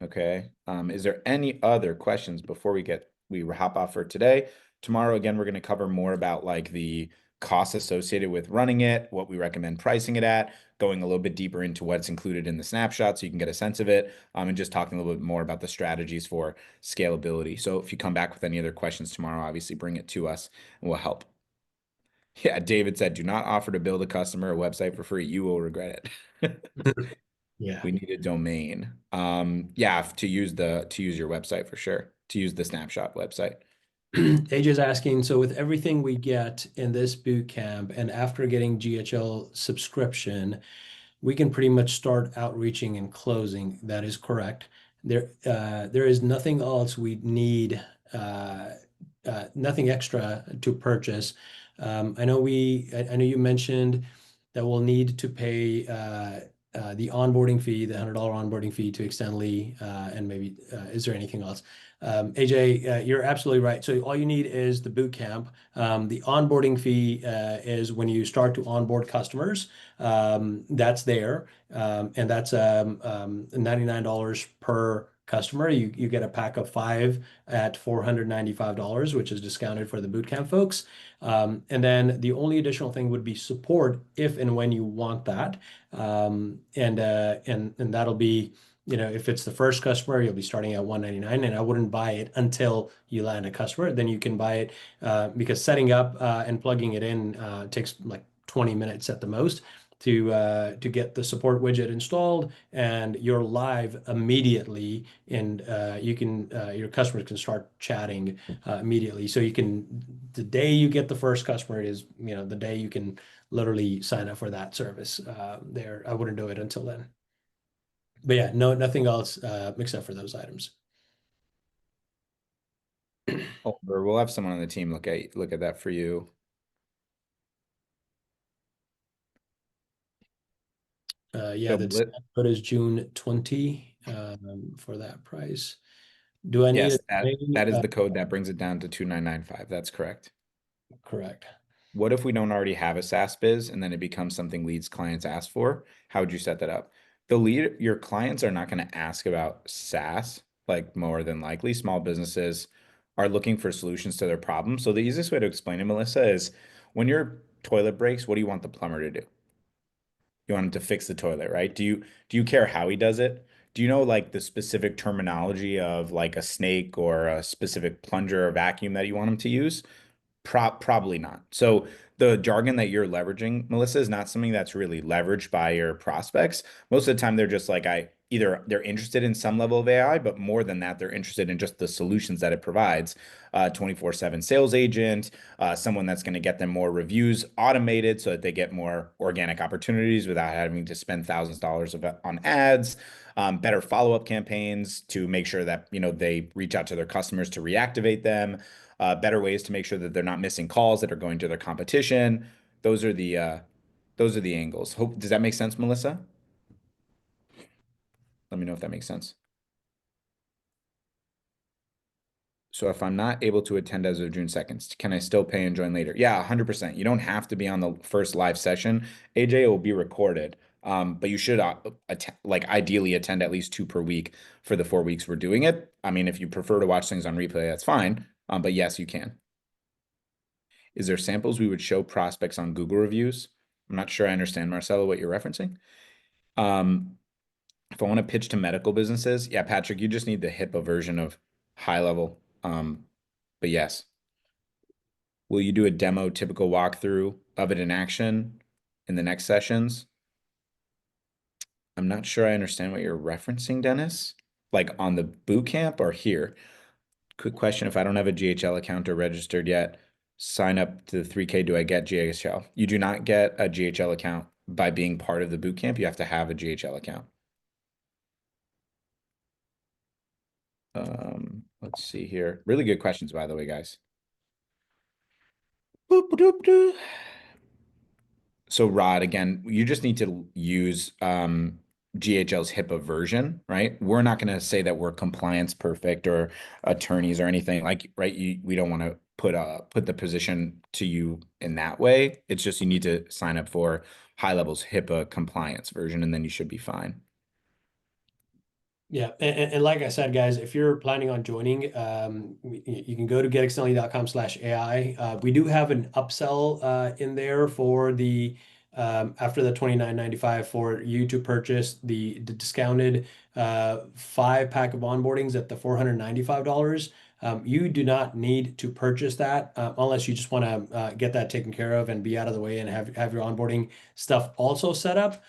Okay. Is there any other questions before we hop off for today? Tomorrow, again, we're going to cover more about like the costs associated with running it, what we recommend pricing it at, going a little bit deeper into what's included in the snapshot so you can get a sense of it, and just talking a little bit more about the strategies for scalability. So if you come back with any other questions tomorrow, obviously bring it to us and we'll help. Yeah, David said, do not offer to build a customer a website for free. You will regret it. Yeah. We need a domain. Yeah, to use your website for sure, to use the Snapshot website. AJ's asking, so with everything we get in this boot camp and after getting GHL subscription, we can pretty much start outreaching and closing. That is correct. There is nothing else we need, nothing extra to purchase. I know you mentioned that we'll need to pay the onboarding fee, the $100 onboarding fee to Extendly, and maybe is there anything else? AJ, you're absolutely right. So all you need is the boot camp. The onboarding fee is when you start to onboard customers. That's there, and that's $99 per customer. You get a pack of 5 at $495, which is discounted for the bootcamp folks. And then the only additional thing would be support if and when you want that. And that'll be, if it's the first customer, you'll be starting at $199, and I wouldn't buy it until you land a customer. Then you can buy it because setting up and plugging it in takes like 20 minutes at the most to get the support widget installed, and you're live immediately, and your customers can start chatting immediately. So the day you get the first customer is the day you can literally sign up for that service. There, I wouldn't do it until then. But yeah, no, nothing else except for those items. Or we'll have someone on the team look at that for you. Yeah, So that's code is June 20 for that price. Do I need yes, a that is the code that brings it down to 2995. That's correct. correct. What if we don't already have a SaaS biz and then it becomes something leads clients ask for? How would you set that up? Your clients are not going to ask about SaaS, like more than likely. Small businesses are looking for solutions to their problems. So the easiest way to explain it, Melissa, is when your toilet breaks, what do you want the plumber to do? You want him to fix the toilet, right? Do you care how he does it? Do you know like the specific terminology of like a snake or a specific plunger or vacuum that you want him to use? Probably not. So the jargon that you're leveraging, Melissa, is not something that's really leveraged by your prospects. Most of the time, they're just like, either they're interested in some level of AI, but more than that, they're interested in just the solutions that it provides. 24/7 sales agent, someone that's going to get them more reviews automated so that they get more organic opportunities without having to spend thousands of dollars on ads. Better follow-up campaigns to make sure that they reach out to their customers to reactivate them. Better ways to make sure that they're not missing calls that are going to their competition. Those are the angles. Does that make sense, Melissa? Let me know if that makes sense. So if I'm not able to attend as of June 2nd, can I still pay and join later? Yeah, 100%. You don't have to be on the first live session. AJ will be recorded. But you should like ideally attend at least 2 per week for the 4 weeks we're doing it. I mean, if you prefer to watch things on replay, that's fine. But yes, you can. Is there samples we would show prospects on Google reviews? I'm not sure I understand, Marcelo, what you're referencing. If I want to pitch to medical businesses, yeah, Patrick, you just need the HIPAA version of HighLevel. But yes. Will you do a demo typical walkthrough of it in action in the next sessions? I'm not sure I understand what you're referencing, Dennis. Like on the boot camp or here? Quick question. If I don't have a GHL account or registered yet, sign up to the 3K. Do I get GHL? You do not get a GHL account by being part of the boot camp. You have to have a GHL account. Let's see here. Really good questions, by the way, guys. Boop, boop, boop. So Rod, again, you just need to use GHL's HIPAA version, right? We're not going to say that we're compliance perfect or attorneys or anything like, right? We don't want to put the position to you in that way. It's just you need to sign up for HighLevel's HIPAA compliance version, and then you should be fine. Yeah, and like I said, guys, if you're planning on joining, you can go to getexternally.com/AI. We do have an upsell in there for the after the $29.95 for you to purchase the discounted 5 pack of onboardings at the $495. You do not need to purchase that unless you just want to get that taken care of and be out of the way and have your onboarding stuff also set up.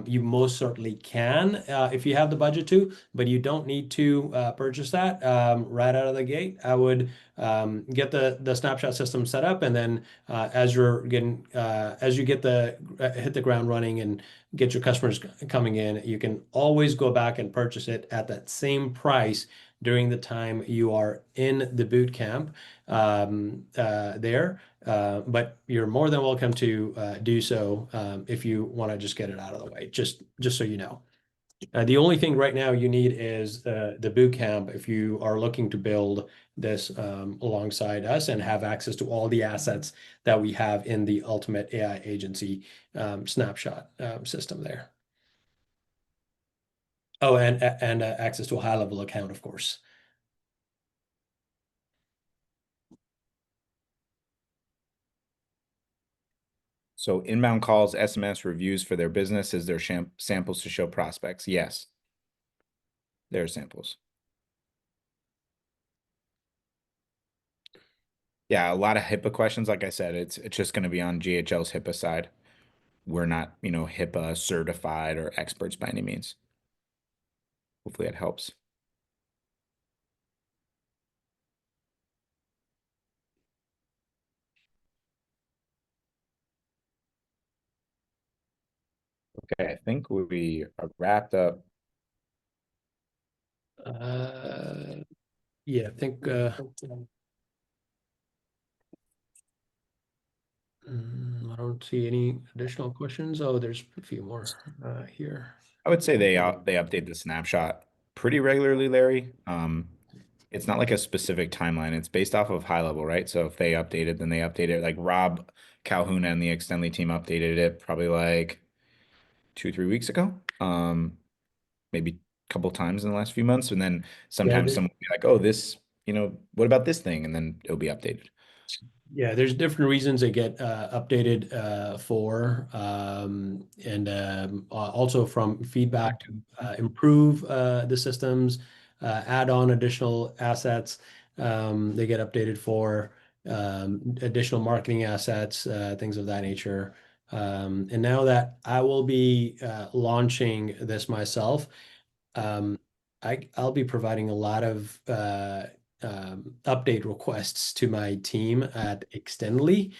You most certainly can if you have the budget to, but you don't need to purchase that right out of the gate. I would get the snapshot system set up, and then as you get hit the ground running and get your customers coming in, you can always go back and purchase it at that same price during the time you are in the boot camp there. But you're more than welcome to do so if you want to just get it out of the way, just so you know. The only thing right now you need is the boot camp if you are looking to build this alongside us and have access to all the assets that we have in the Ultimate AI Agency snapshot system there. Oh, and access to a HighLevel account, of course. So inbound calls, SMS reviews for their business, is there samples to show prospects? Yes, there are samples. Yeah, a lot of HIPAA questions. Like I said, it's just going to be on GHL's HIPAA side. We're not, HIPAA certified or experts by any means. Hopefully that helps. Okay, I think we are wrapped up. Yeah, I think I don't see any additional questions. Oh, there's a few more here. I would say they update the snapshot pretty regularly, Larry. It's not like a specific timeline. It's based off of HighLevel, right? So if they update it, then they update it. Like Rob Calhoun and the Extendly team updated it probably like 2-3 weeks ago. Maybe a couple times in the last few months. And then sometimes someone will be like, oh, this, what about this thing? And then it'll be updated. Yeah, there's different reasons they get updated for, and also from feedback to improve the systems, add on additional assets. They get updated for additional marketing assets, things of that nature. And now that I will be launching this myself, I'll be providing a lot of update requests to my team at Extendly.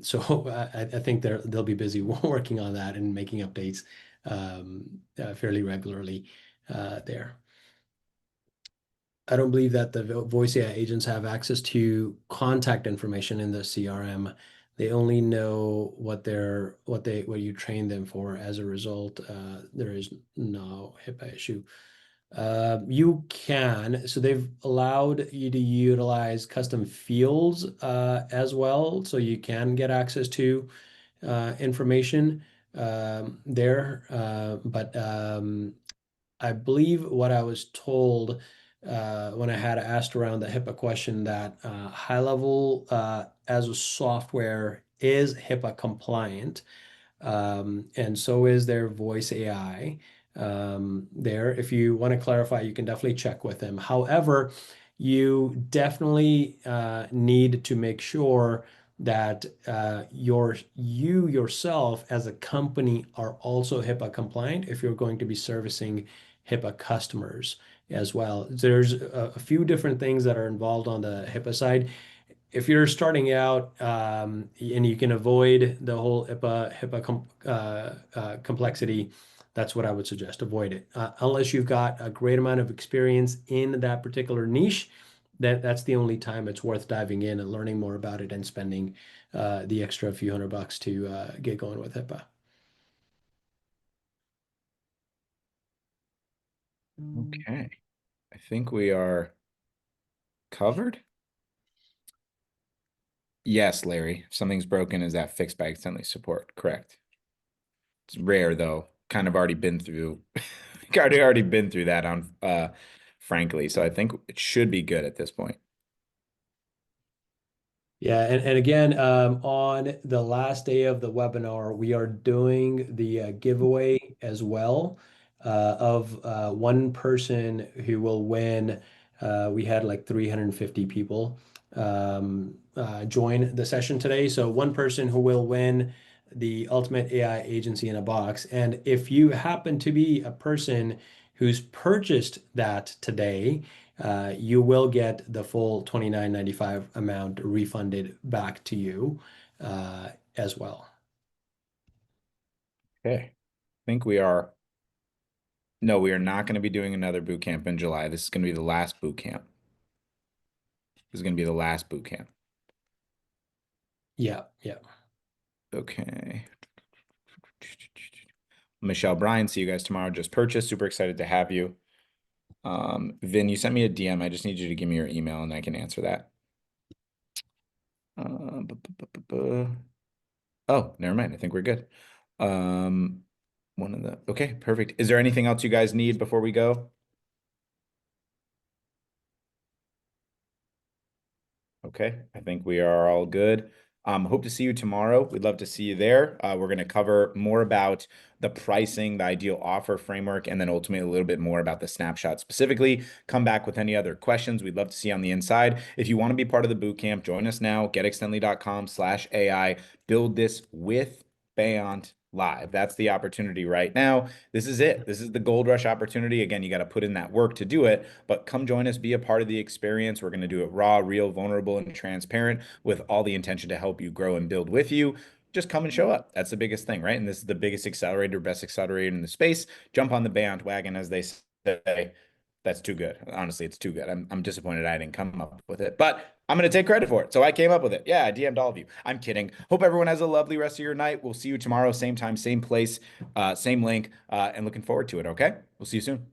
So I think they'll be busy working on that and making updates fairly regularly there. I don't believe that the voice AI agents have access to contact information in the CRM. They only know what you train them for. As a result, there is no HIPAA issue. You can. So they've allowed you to utilize custom fields as well. So you can get access to information there. But I believe what I was told when I had asked around the HIPAA question that HighLevel as a software is HIPAA compliant, and so is their voice AI there. If you want to clarify, you can definitely check with them. However, you definitely need to make sure that you yourself as a company are also HIPAA compliant if you're going to be servicing HIPAA customers as well. There's a few different things that are involved on the HIPAA side. If you're starting out and you can avoid the whole HIPAA complexity, that's what I would suggest. Avoid it. Unless you've got a great amount of experience in that particular niche, that's the only time it's worth diving in and learning more about it and spending the extra few $100 to get going with HIPAA. Okay. I think we are covered. Yes, Larry. If something's broken, is that fixed by extended support? Correct. It's rare though. Kind of already been through already been through that on frankly. So I think it should be good at this point. Yeah, and again, on the last day of the webinar, we are doing the giveaway as well of one person who will win. We had like 350 people join the session today. So one person who will win the Ultimate AI Agency in a Box. And if you happen to be a person who's purchased that today, you will get the full $29.95 amount refunded back to you as well. Okay. I think we are. No, we are not going to be doing another boot camp in July. This is going to be the last boot camp. This is going to be the last boot camp. Yeah, yeah. Okay. Michelle, Brian, see you guys tomorrow. Just purchased. Super excited to have you. Vin, you sent me a DM. I just need you to give me your email and I can answer that. Oh, never mind. I think we're good. Okay, perfect. Is there anything else you guys need before we go? Okay, I think we are all good. Hope to see you tomorrow. We'd love to see you there. We're going to cover more about the pricing, the ideal offer framework, and then ultimately a little bit more about the snapshot specifically. Come back with any other questions we'd love to see on the inside. If you want to be part of the bootcamp, join us now, getextendly.com/AI. Build this with Beyond live. That's the opportunity right now. This is it. This is the gold rush opportunity. Again, you got to put in that work to do it, but come join us, be a part of the experience. We're going to do it raw, real, vulnerable, and transparent with all the intention to help you grow and build with you. Just come and show up. That's the biggest thing, right? And this is the biggest accelerator, best accelerator in the space. Jump on the bandwagon, as they say. That's too good. Honestly, it's too good. I'm disappointed I didn't come up with it, but I'm going to take credit for it. So I came up with it. Yeah, I DM'd all of you. I'm kidding. Hope everyone has a lovely rest of your night. We'll see you tomorrow, same time, same place, same link, and looking forward to it. Okay. We'll see you soon.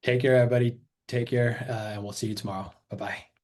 Take care, everybody. Take care, and we'll see you tomorrow. Bye-bye.